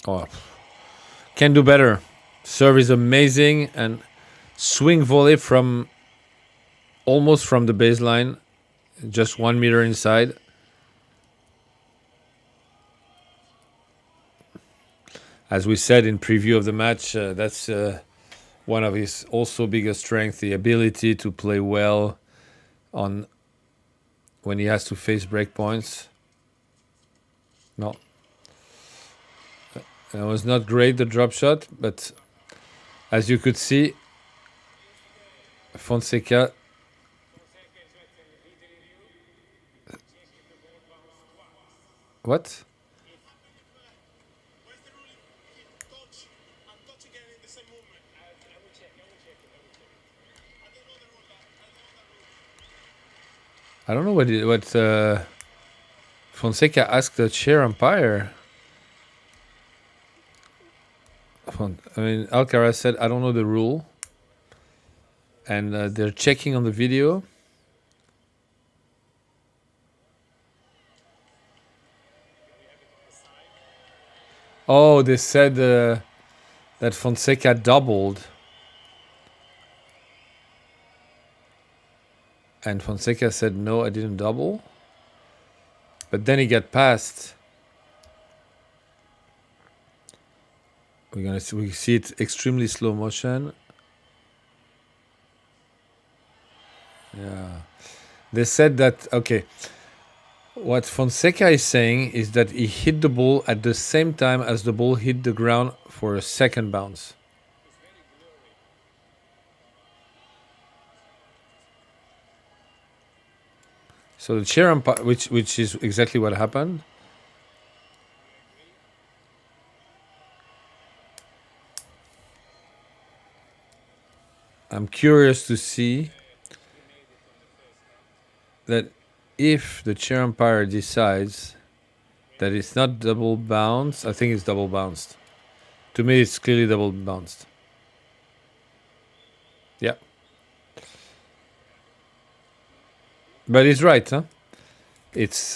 Oh, can do better. Serve is amazing, and swing volley from almost from the baseline, just 1 meter inside. As we said in preview of the match, that's one of his also biggest strengths, the ability to play well on when he has to face break points. No. It was not great, the drop shot, but as you could see, Fonseca what? I don't know what Fonseca asked the chair umpire. I mean, Alcaraz said, I don't know the rule. And they're checking on the video. Oh, they said that Fonseca doubled. And Fonseca said, no, I didn't double. But then he got passed. We see it extremely slow motion. Yeah. They said that, okay, what Fonseca is saying is that he hit the ball at the same time as the ball hit the ground for a second bounce. So the chair umpire, which is exactly what happened. I'm curious to see that if the chair umpire decides that it's not double bounced, I think it's double bounced. To me, it's clearly double bounced. Yeah. But he's right, huh? It's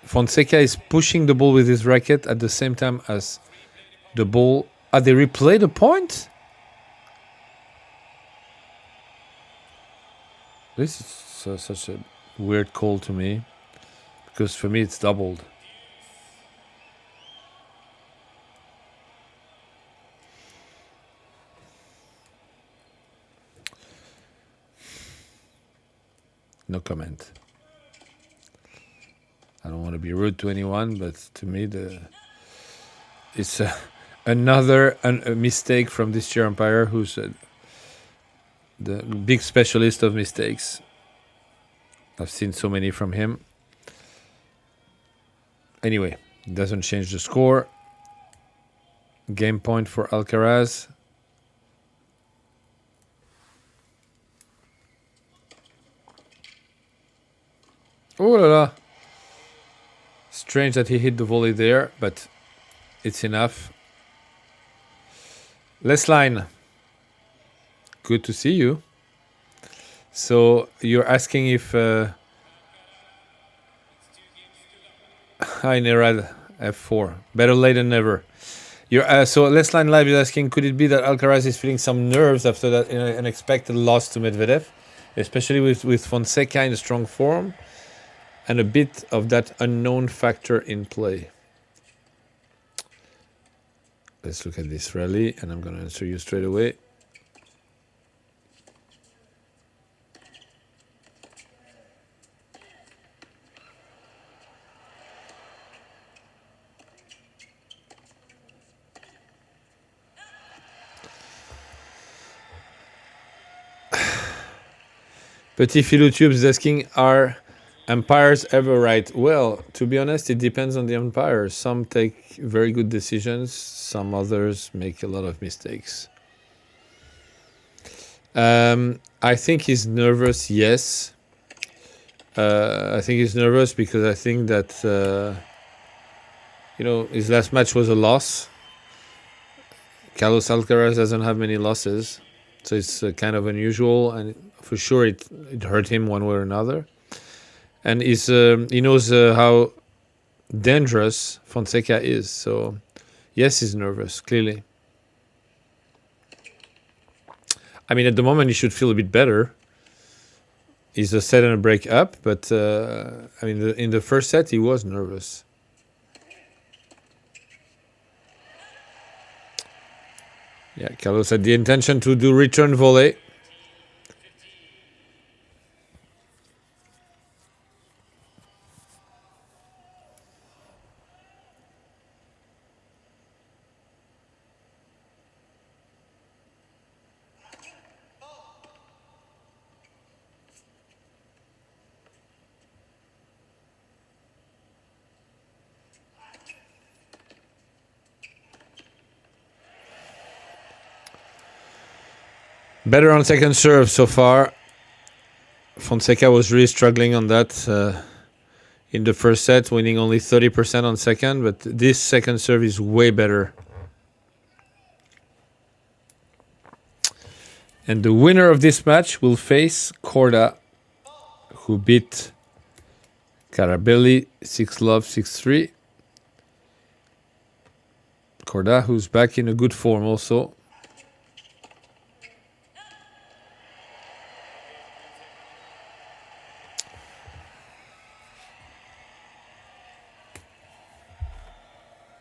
Fonseca is pushing the ball with his racket at the same time as the ball. They replay the point? This is such a weird call to me, because for me it's doubled. No comment. I don't want to be rude to anyone, but to me it's another mistake from this chair umpire, who's the big specialist of mistakes. I've seen so many from him. Anyway, doesn't change the score. Game point for Alcaraz. Oh la la. Strange that he hit the volley there, but it's enough. Les Line, good to see you. So you're asking if hi Nerad F4, better late than never. So Les Line Live is asking, could it be that Alcaraz is feeling some nerves after that unexpected loss to Medvedev, especially with Fonseca in strong form, and a bit of that unknown factor in play? Let's look at this rally, and I'm going to answer you straight away. Petit Philotube is asking, are umpires ever right? Well, to be honest, it depends on the umpires. Some take very good decisions. Some others make a lot of mistakes. I think he's nervous, yes. I think he's nervous because I think that, his last match was a loss. Carlos Alcaraz doesn't have many losses. So it's kind of unusual, and for sure it hurt him one way or another. And he knows how dangerous Fonseca is. So yes, he's nervous, clearly. I mean, at the moment he should feel a bit better. He's a set and a break up, but in the first set he was nervous. Yeah, Carlos had the intention to do return volley. Better on second serve so far. Fonseca was really struggling on that in the first set, winning only 30% on second, but this second serve is way better. And the winner of this match will face Korda, who beat Carabelli 6-love, 6-3. Korda, who's back in a good form also.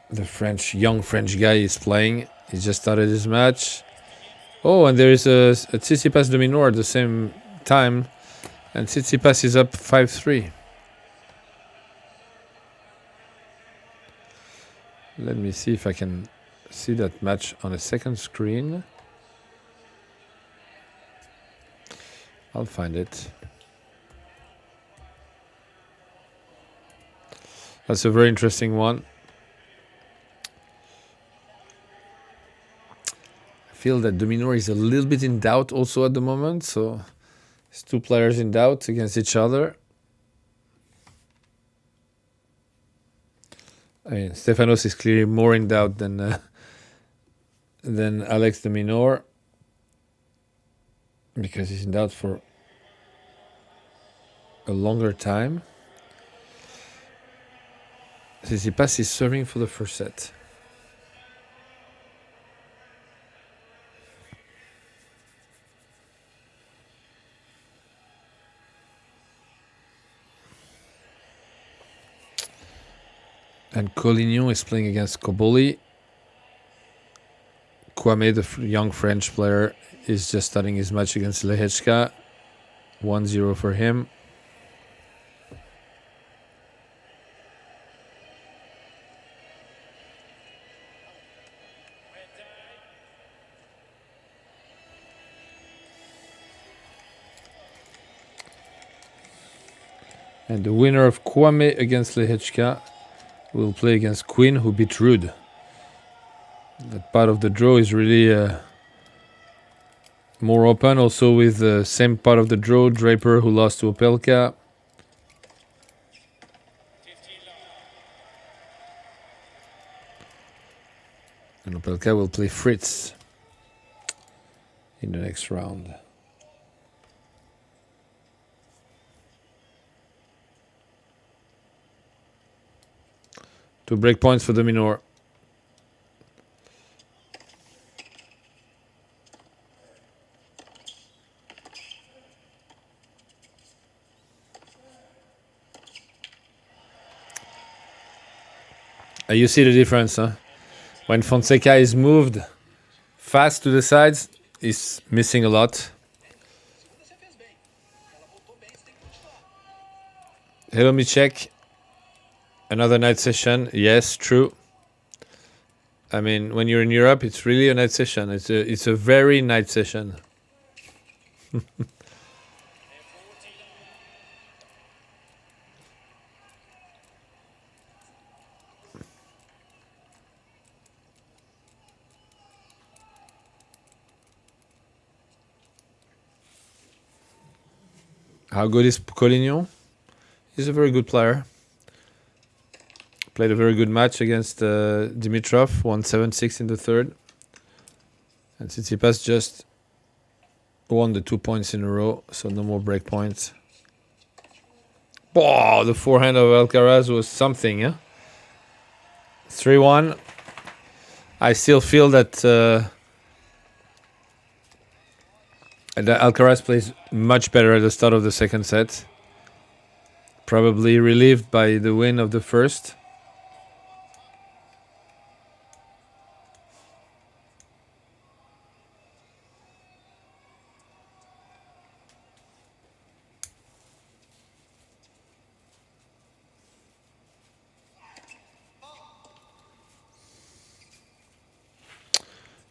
The young French guy is playing. He just started his match. Oh, and there is a Tsitsipas de Minaur at the same time. And Tsitsipas is up 5-3. Let me see if I can see that match on a second screen. I'll find it. That's a very interesting one. I feel that de Minaur is a little bit in doubt also at the moment. So it's two players in doubt against each other. I mean, Stefanos is clearly more in doubt than Alex de Minaur, because he's in doubt for a longer time. Tsitsipas is serving for the first set. And Collignon is playing against Koboli. Kwame, the young French player, is just starting his match against Lehechka. 1-0 for him. And the winner of Kwame against Lehechka will play against Quinn, who beat Rude. That part of the draw is really more open. Also with the same part of the draw, Draper, who lost to Opelka. And Opelka will play Fritz. in the next round. Two break points for the minor. You see the difference, huh? When Fonseca is moved fast to the sides, he's missing a lot. Hello, me check. Another night session. Yes, true. I mean, when you're in Europe, it's really a night session. It's a very night session. How good is Collignon? He's a very good player. Played a very good match against Dimitrov, won 7-6 in the third. And Tsitsipas just won the 2 points in a row, so no more break points. Oh, the forehand of Alcaraz was something, yeah? 3-1. I still feel that Alcaraz plays much better at the start of the second set. Probably relieved by the win of the first.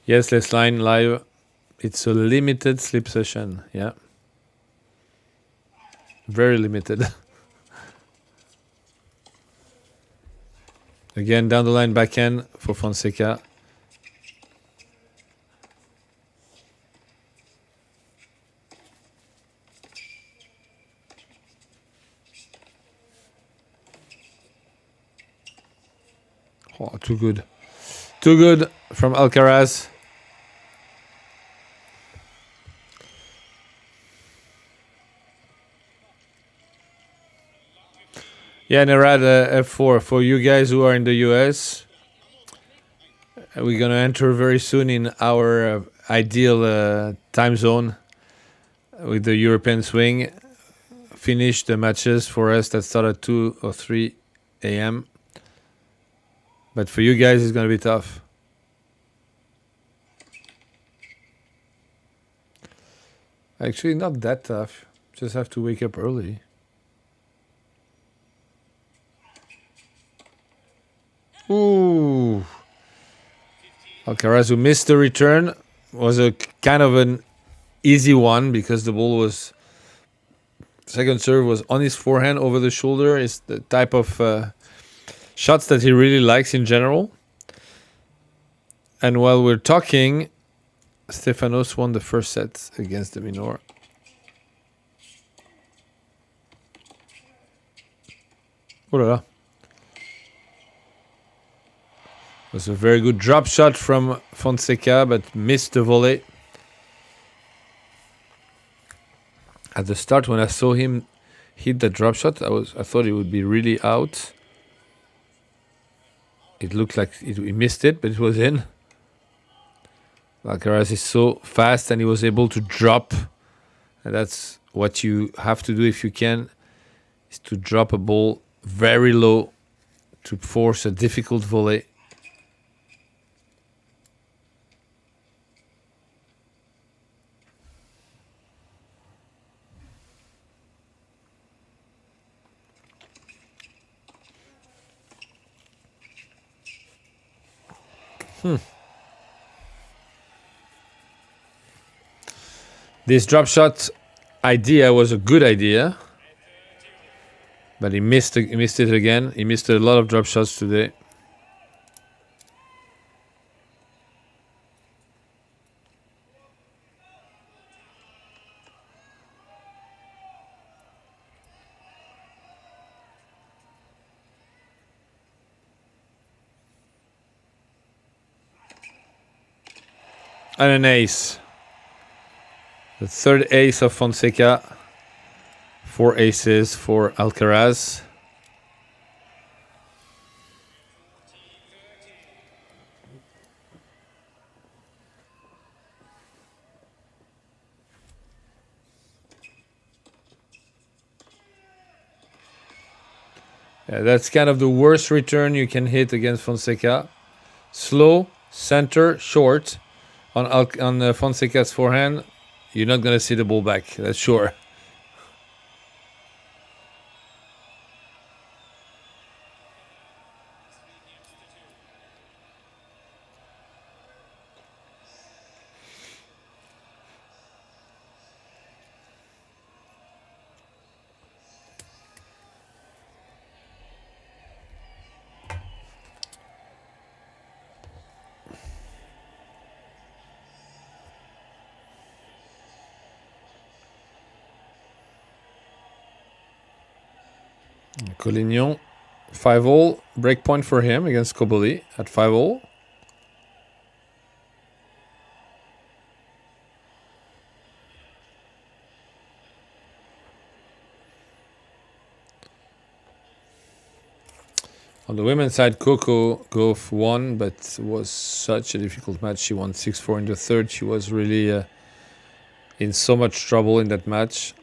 Yes, let's line live. It's a limited sleep session, yeah. Very limited. Again, down the line backhand for Fonseca. Oh, too good. Too good from Alcaraz. Yeah, Nerad, F4. For you guys who are in the US, we're going to enter very soon in our ideal time zone with the European swing. Finish the matches for us that start at 2 or 3 a.m. But for you guys, it's going to be tough. Actually, not that tough. Just have to wake up early. Ooh. Alcaraz, who missed the return, was a kind of an easy one because the ball was... Second serve was on his forehand over the shoulder. It's the type of shots that he really likes in general. And while we're talking, Stefanos won the first set against the minor. Oh la la. It was a very good drop shot from Fonseca, but missed the volley. At the start, when I saw him hit the drop shot, I thought it would be really out. It looked like he missed it, but it was in. Alcaraz is so fast, and he was able to drop. And that's what you have to do if you can, is to drop a ball very low to force a difficult volley. This drop shot idea was a good idea, but he missed it again. He missed a lot of drop shots today. And an ace. The third ace of Fonseca. 4 aces for Alcaraz. Yeah, that's kind of the worst return you can hit against Fonseca. Slow, center, short on Fonseca's forehand. You're not going to see the ball back, that's sure. Collignon, 5-all, break point for him against Cobolli at 5-all. On the women's side, Coco Gauff won, but it was such a difficult match. She won 6-4 in the third. She was really in so much trouble in that match.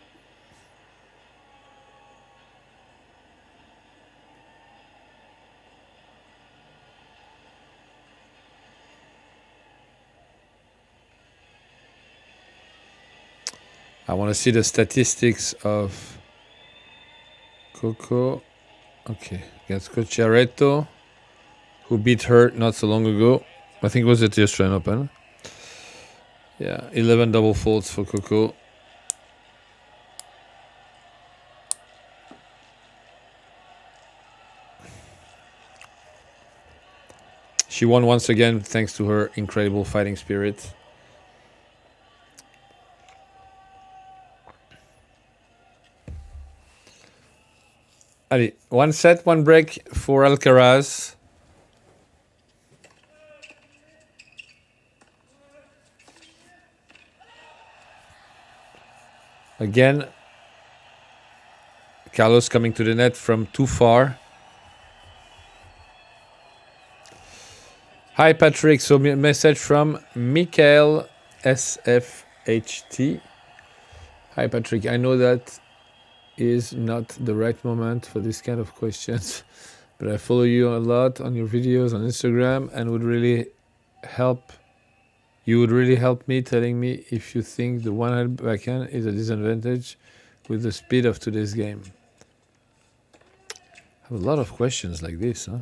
I want to see the statistics of Coco. Okay, against Cocciaretto, who beat her not so long ago. I think it was at the Australian Open. Yeah, 11 double faults for Coco. She won once again thanks to her incredible fighting spirit. Allez, 1 set, 1 break for Alcaraz. Again, Carlos coming to the net from too far. Hi Patrick, so message from Mikael SFHT. Hi Patrick, I know that is not the right moment for this kind of questions, but I follow you a lot on your videos on Instagram and would really help. You would really help me telling me if you think the one-handed backhand is a disadvantage with the speed of today's game. I have a lot of questions like this, huh?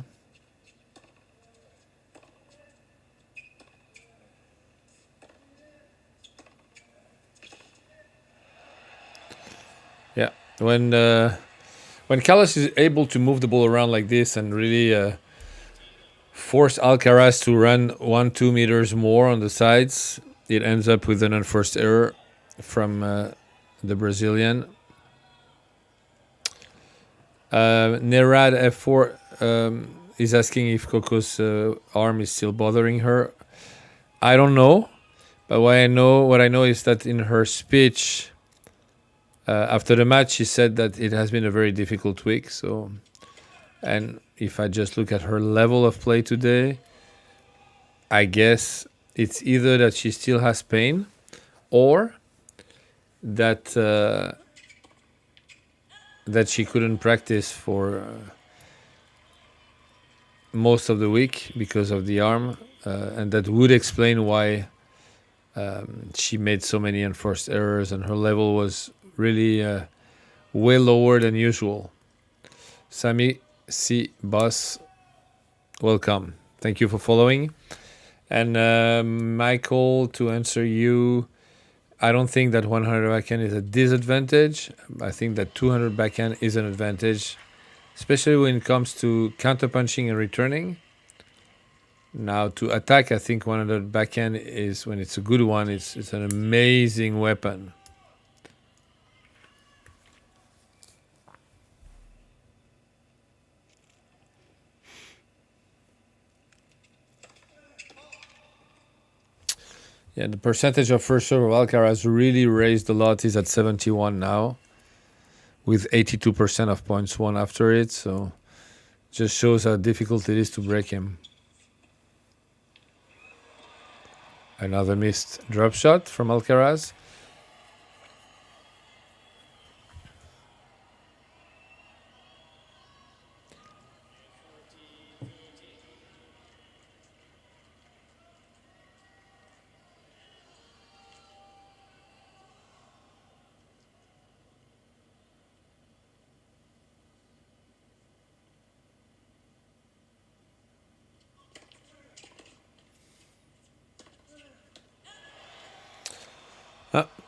Yeah, when Carlos is able to move the ball around like this and really force Alcaraz to run 1-2 meters more on the sides, it ends up with an unforced error from the Brazilian. Nerad F4 is asking if Coco's arm is still bothering her. I don't know, but what I know is that in her speech after the match, she said that it has been a very difficult week. So, and if I just look at her level of play today, I guess it's either that she still has pain, or that that she couldn't practice for most of the week because of the arm, and that would explain why she made so many unforced errors and her level was really way lower than usual. Sami C. Boss, welcome. Thank you for following. And Michael, to answer you, I don't think that 100 backhand is a disadvantage. I think that 200 backhand is an advantage, especially when it comes to counterpunching and returning. Now, to attack, I think 100 backhand is, when it's a good one, it's an amazing weapon. Yeah, the percentage of first serve of Alcaraz really raised a lot. He's at 71 now, with 82% of points won after it. So just shows how difficult it is to break him. Another missed drop shot from Alcaraz.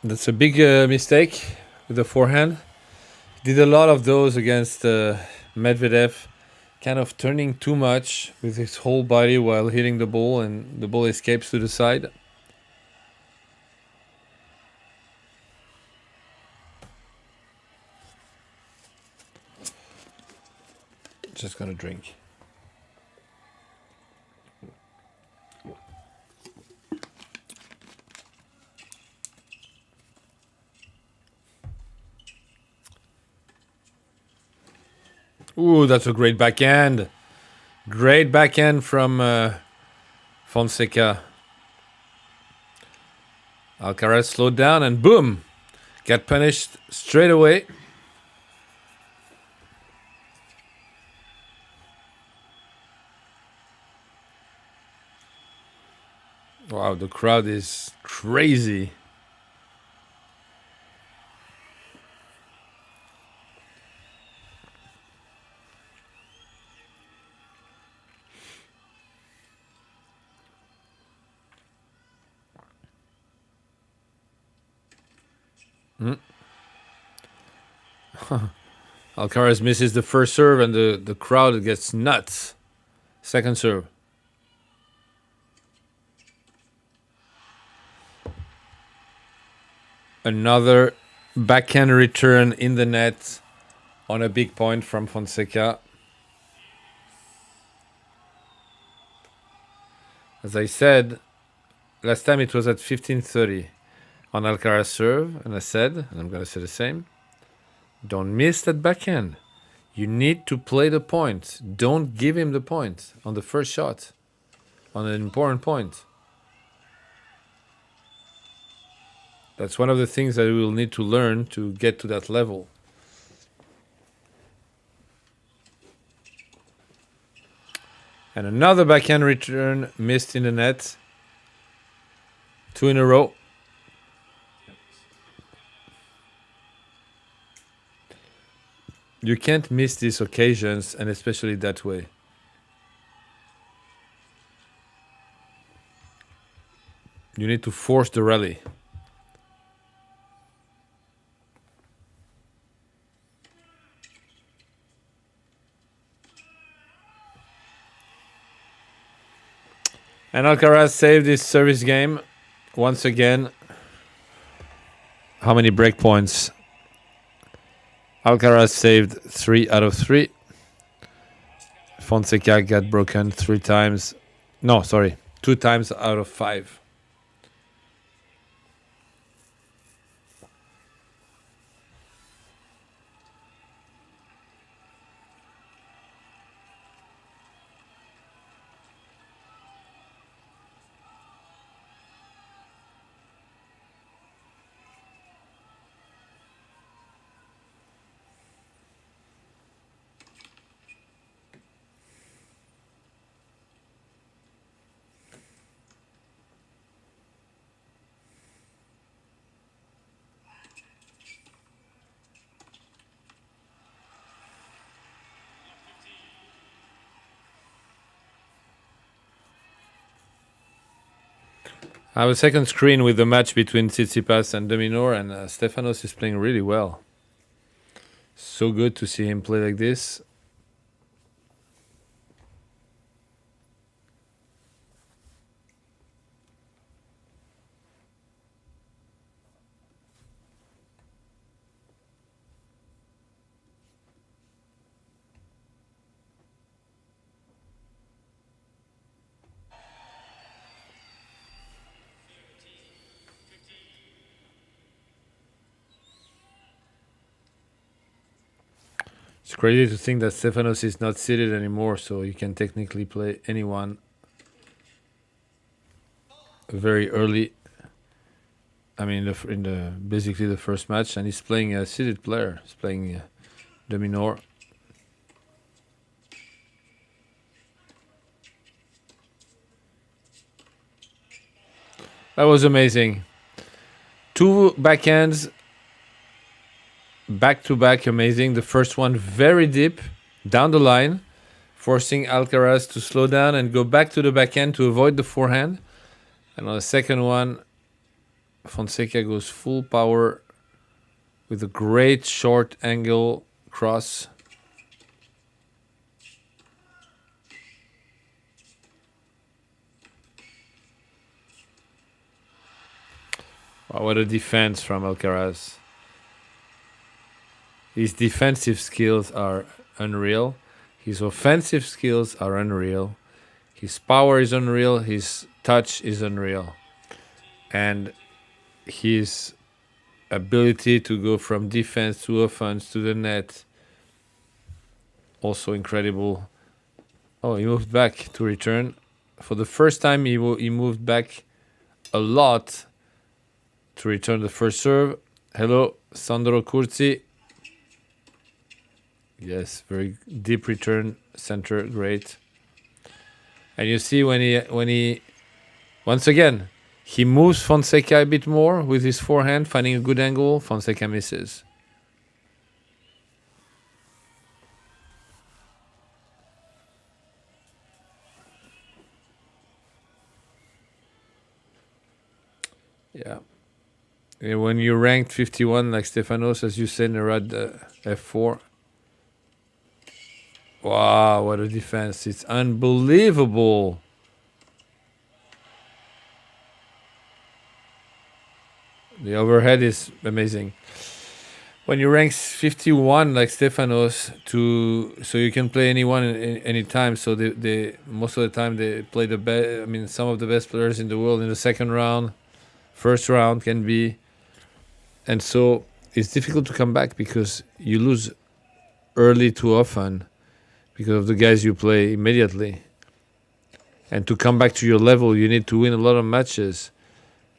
That's a big mistake with the forehand. Did a lot of those against Medvedev, kind of turning too much with his whole body while hitting the ball, and the ball escapes to the side. Just gonna drink. Ooh, that's a great backhand. Great backhand from Fonseca. Alcaraz slowed down and boom! Got punished straight away. Wow, the crowd is crazy. Alcaraz misses the first serve and the crowd gets nuts. Second serve. Another backhand return in the net on a big point from Fonseca. As I said, last time it was at 15:30 on Alcaraz serve, and I said, and I'm going to say the same, don't miss that backhand. You need to play the point. Don't give him the point on the first shot, on an important point. That's one of the things that we will need to learn to get to that level. And another backhand return missed in the net. 2 in a row. You can't miss these occasions, and especially that way. You need to force the rally. And Alcaraz saved his service game once again. How many break points? Alcaraz saved 3 out of 3. Fonseca got broken 3 times. No, sorry, 2 times out of 5. I have a second screen with the match between Tsitsipas and Dominor, and Stefanos is playing really well. So good to see him play like this. Crazy to think that Stefanos is not seated anymore, so you can technically play anyone very early. I mean, in the basically the first match, and he's playing a seated player. He's playing the minor. That was amazing. 2 backhands back to back, amazing. The first one very deep down the line, forcing Alcaraz to slow down and go back to the backhand to avoid the forehand. And on the second one, Fonseca goes full power with a great short angle cross. Wow, what a defense from Alcaraz. His defensive skills are unreal. His offensive skills are unreal. His power is unreal. His touch is unreal. And his ability to go from defense to offense to the net, also incredible. Oh, he moved back to return. For the first time, he moved back a lot to return the first serve. Hello, Sandro Curzi. Yes, very deep return, center, great. And you see when he once again, he moves Fonseca a bit more with his forehand, finding a good angle. Fonseca misses. Yeah. When you're ranked 51 like Stefanos, as you said, Nerad F4. Wow, what a defense. It's unbelievable. The overhead is amazing. When you rank 51 like Stefanos, so you can play anyone any time. So they most of the time they play the best. I mean, some of the best players in the world in the second round, first round can be. And so it's difficult to come back because you lose early too often because of the guys you play immediately. And to come back to your level, you need to win a lot of matches.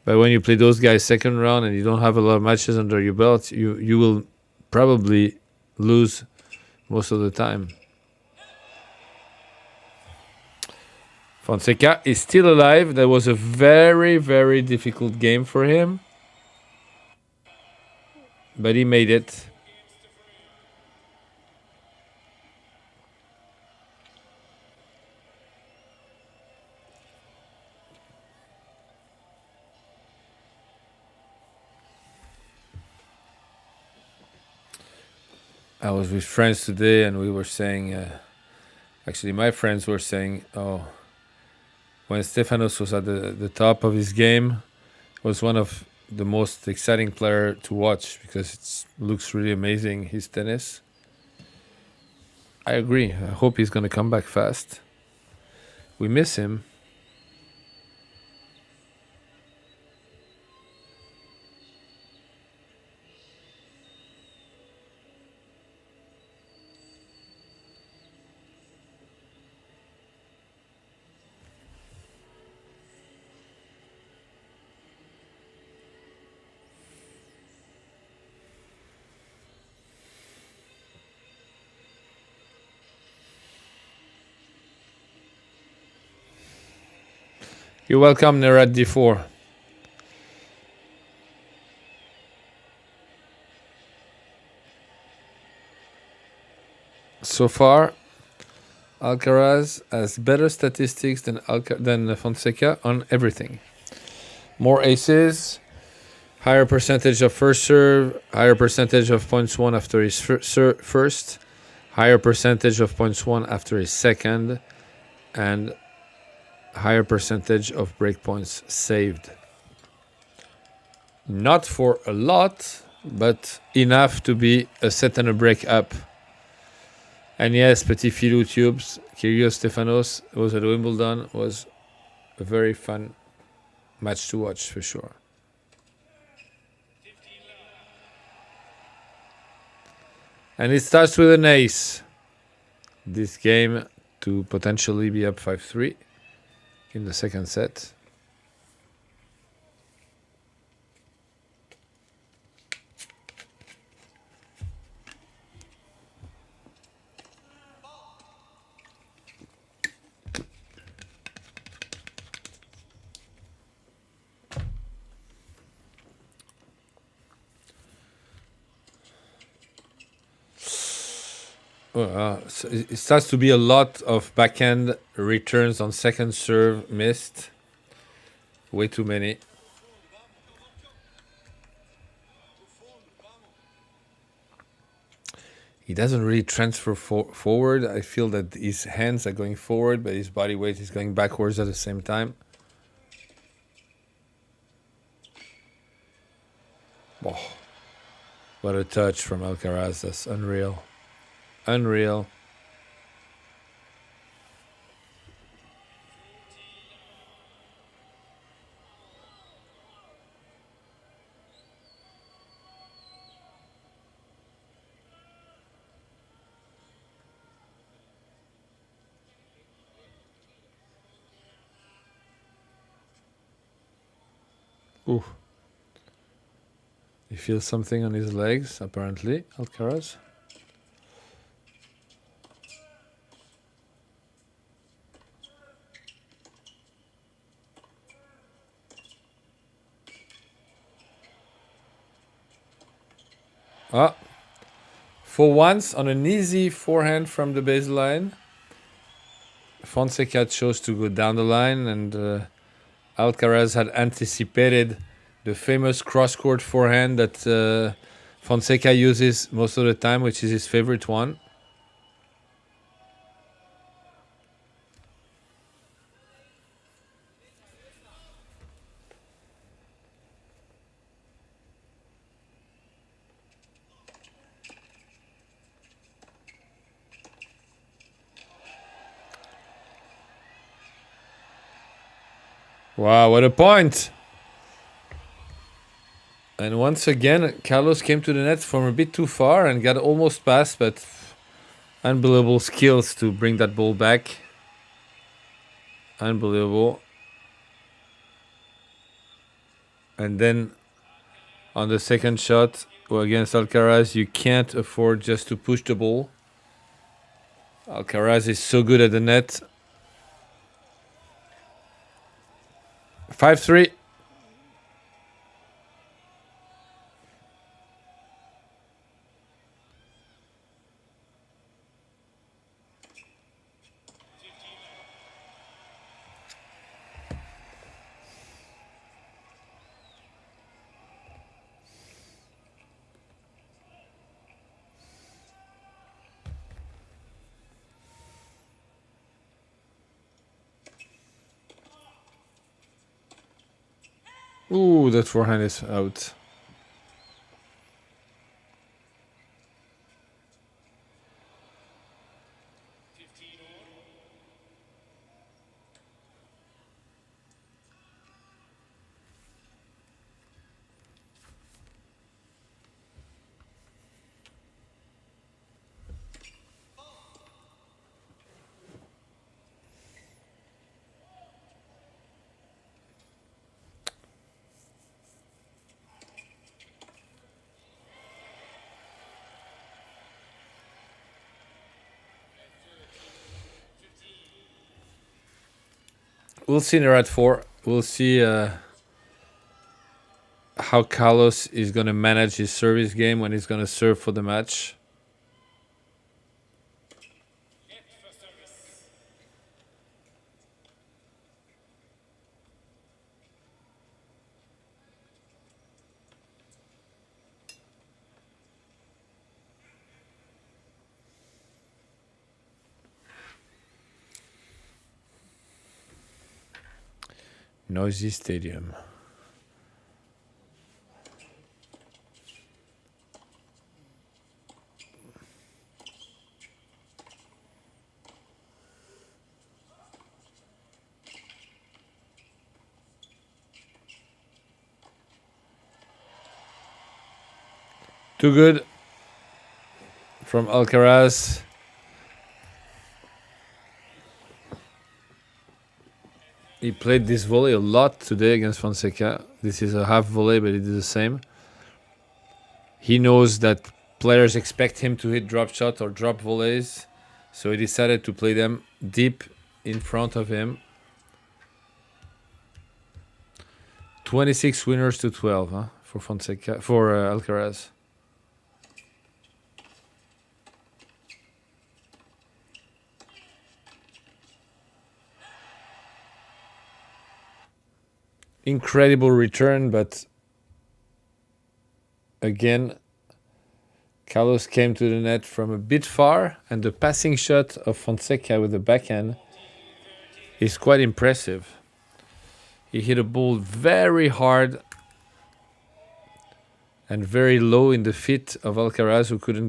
But when you play those guys second round and you don't have a lot of matches under your belt, you will probably lose most of the time. Fonseca is still alive. That was a very, very difficult game for him. But he made it. I was with friends today and we were saying, actually my friends were saying, oh, when Stefanos was at the top of his game, it was one of the most exciting player to watch because it looks really amazing, his tennis. I agree. I hope he's going to come back fast. We miss him. You're welcome, Nerad D4. So far, Alcaraz has better statistics than Fonseca on everything. More aces, higher percentage of first serve, higher percentage of points won after his first, higher percentage of points won after his second, and higher percentage of breakpoints saved. Not for a lot, but enough to be a set and a break up. And yes, Petit Filou Tubes, Kyrgios Stefanos was at Wimbledon, was a very fun match to watch for sure. And it starts with an ace. This game to potentially be up 5-3 in the second set. So it starts to be a lot of backhand returns on second serve missed. Way too many. He doesn't really transfer forward. I feel that his hands are going forward, but his body weight is going backwards at the same time. Oh, what a touch from Alcaraz. That's unreal. Unreal. Ooh. He feels something on his legs, apparently, Alcaraz. For once, on an easy forehand from the baseline, Fonseca chose to go down the line, and Alcaraz had anticipated the famous cross-court forehand that Fonseca uses most of the time, which is his favorite one. Wow, what a point! And once again, Carlos came to the net from a bit too far and got almost past, but unbelievable skills to bring that ball back. Unbelievable. And then on the second shot against Alcaraz, you can't afford just to push the ball. Alcaraz is so good at the net. 5-3. Ooh, that forehand is out. We'll see in at 4. We'll see how Carlos is going to manage his service game when he's going to serve for the match. Noisy stadium. Too good from Alcaraz. He played this volley a lot today against Fonseca. This is a half volley, but he did the same. He knows that players expect him to hit drop shots or drop volleys, so he decided to play them deep in front of him. 26 winners to 12, huh? For Fonseca, for Alcaraz. Incredible return, but again, Carlos came to the net from a bit far, and the passing shot of Fonseca with the backhand is quite impressive. He hit a ball very hard and very low in the feet of Alcaraz, who couldn't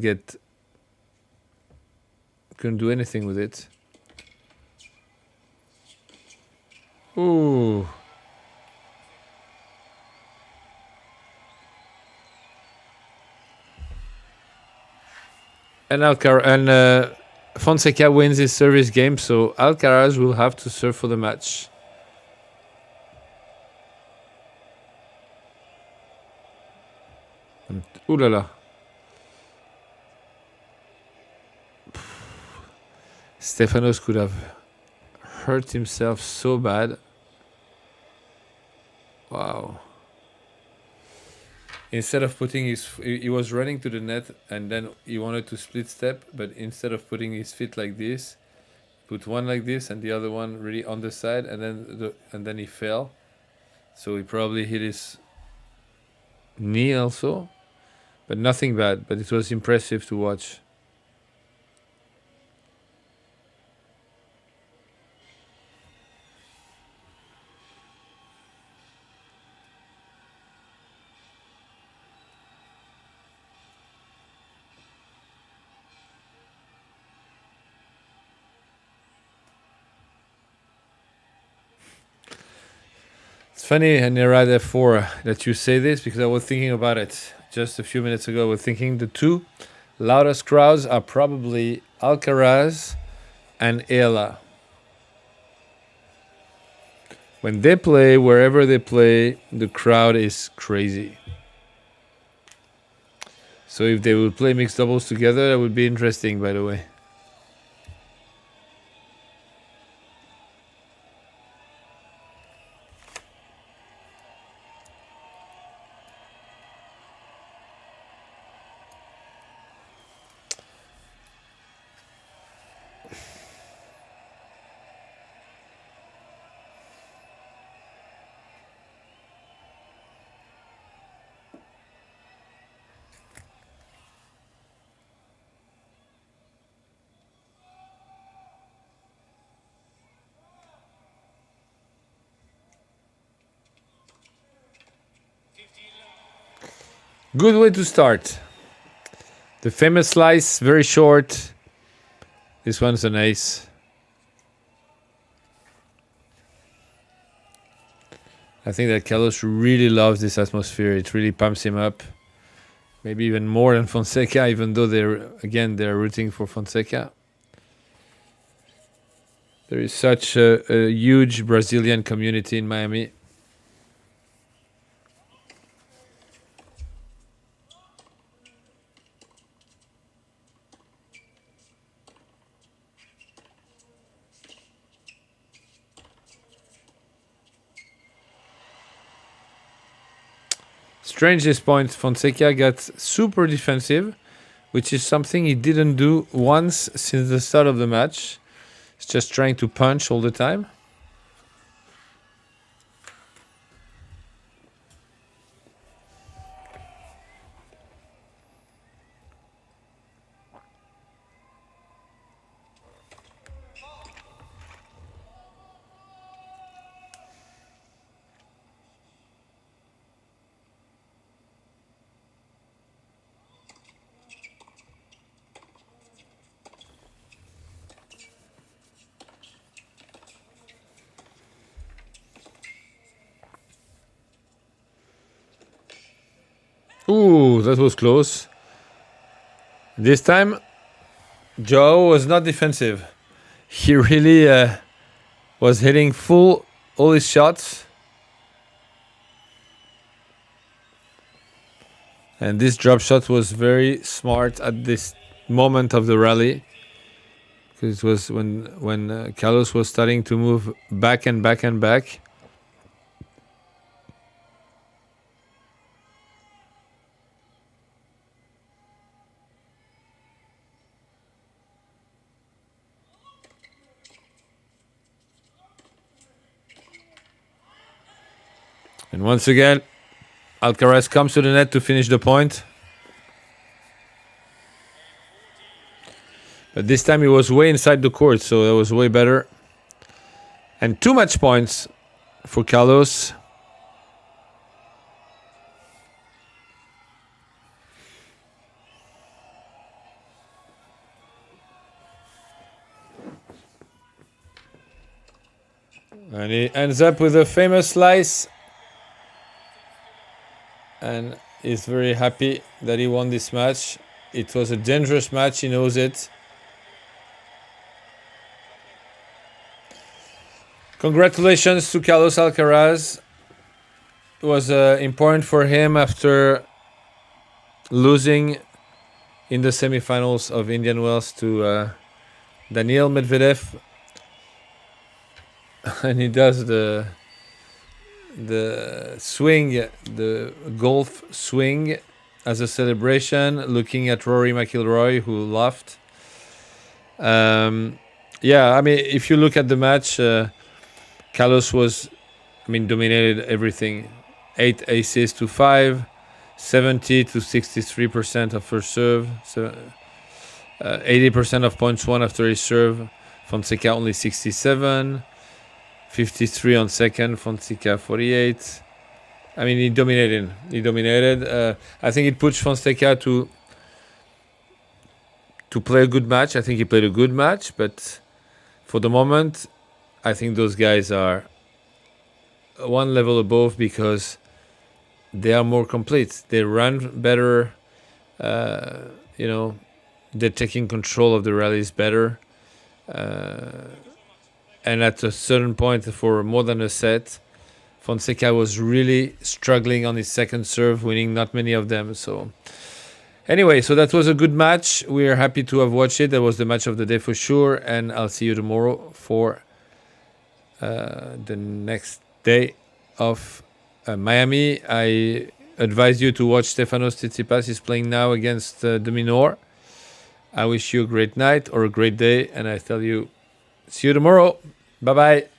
do anything with it. Ooh. And Fonseca wins his service game, so Alcaraz will have to serve for the match. Ooh la la. Stefanos could have hurt himself so bad. Wow. Instead of putting he was running to the net and then he wanted to split step, but instead of putting his feet like this, put one like this and the other one really on the side, and then he fell. So he probably hit his knee also, but nothing bad. But it was impressive to watch. It's funny, Nerada 4, that you say this, because I was thinking about it just a few minutes ago. I was thinking the two loudest crowds are probably Alcaraz and Ela. When they play, wherever they play, the crowd is crazy. So if they would play mixed doubles together, that would be interesting, by the way. Good way to start. The famous slice, very short. This one's an ace. I think that Carlos really loves this atmosphere. It really pumps him up. Maybe even more than Fonseca, even though they're rooting for Fonseca. There is such a huge Brazilian community in Miami. Strange this point, Fonseca got super defensive, which is something he didn't do once since the start of the match. He's just trying to punch all the time. Ooh, that was close. This time, Joe was not defensive. He really was hitting full all his shots. And this drop shot was very smart at this moment of the rally. Because it was when Carlos was starting to move back and back and back. And once again, Alcaraz comes to the net to finish the point. But this time he was way inside the court, so that was way better. And too much points for Carlos. And he ends up with a famous slice. And he's very happy that he won this match. It was a dangerous match, he knows it. Congratulations to Carlos Alcaraz. It was important for him after losing in the semifinals of Indian Wells to Daniil Medvedev. And he does the swing, the golf swing as a celebration, looking at Rory McIlroy, who laughed. Yeah, I mean, if you look at the match, Carlos was, dominated everything. 8 aces to 5, 70 to 63% of first serve, so 80% of points won after his serve. Fonseca only 67. 53 on second, Fonseca 48. He dominated. I think it pushed Fonseca to play a good match. I think he played a good match, but for the moment, I think those guys are one level above because they are more complete. They run better. They're taking control of the rallies better. And at a certain point, for more than a set, Fonseca was really struggling on his second serve, winning not many of them. So anyway, so that was a good match. We are happy to have watched it. That was the match of the day for sure. And I'll see you tomorrow for the next day of Miami. I advise you to watch Stefanos Tsitsipas. He's playing now against De Minaur. I wish you a great night or a great day. And I tell you, see you tomorrow. Bye-bye.